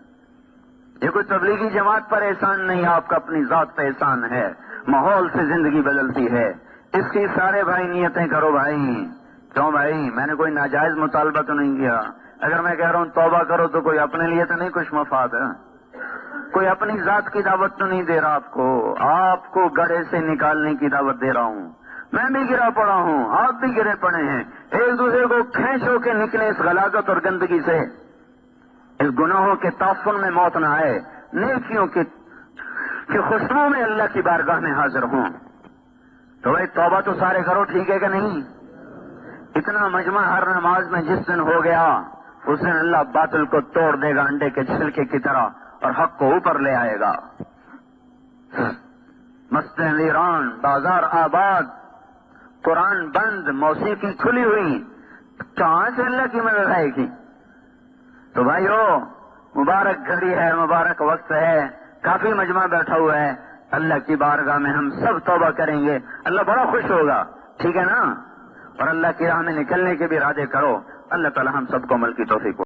یہ کوئی تبلیغی جماعت پر احسان نہیں، آپ کا اپنی ذات پہ احسان ہے، ماحول سے زندگی بدلتی ہے۔ اس کی سارے بھائی نیتیں کرو بھائی۔ کیوں بھائی؟ میں نے کوئی ناجائز مطالبہ تو نہیں کیا۔ اگر میں کہہ رہا ہوں توبہ کرو تو کوئی اپنے لیے تو نہیں کچھ مفاد ہے، کوئی اپنی ذات کی دعوت تو نہیں دے رہا آپ کو گڑھے سے نکالنے کی دعوت دے رہا ہوں۔ میں بھی گرا پڑا ہوں، آپ بھی گرے پڑے ہیں، ایک دوسرے کو کھینچو کے نکلے اس غلاظت اور گندگی سے، اس گناہوں کے تعفن میں موت نہ آئے، نیکیوں کی خوشبو میں اللہ کی بارگاہ میں حاضر ہوں۔ تو بھائی توبہ تو سارے کرو، ٹھیک ہے کہ نہیں؟ اتنا مجمع ہر نماز میں جس دن ہو گیا، اس دن اللہ باطل کو توڑ دے گا انڈے کے چھلکے کی طرح، اور حق کو اوپر لے آئے گا۔ مسجدیں ویران، بازار آباد، قرآن بند، موسیقی کھلی ہوئی، کہاں سے اللہ کی مدد آئے گی؟ تو بھائیو، مبارک گھڑی ہے، مبارک وقت ہے، کافی مجمع بیٹھا ہوا ہے، اللہ کی بارگاہ میں ہم سب توبہ کریں گے، اللہ بڑا خوش ہوگا، ٹھیک ہے نا؟ اور اللہ کی راہ میں نکلنے کے بھی ارادے کرو، اللہ تعالی ہم سب کو عمل کی توفیق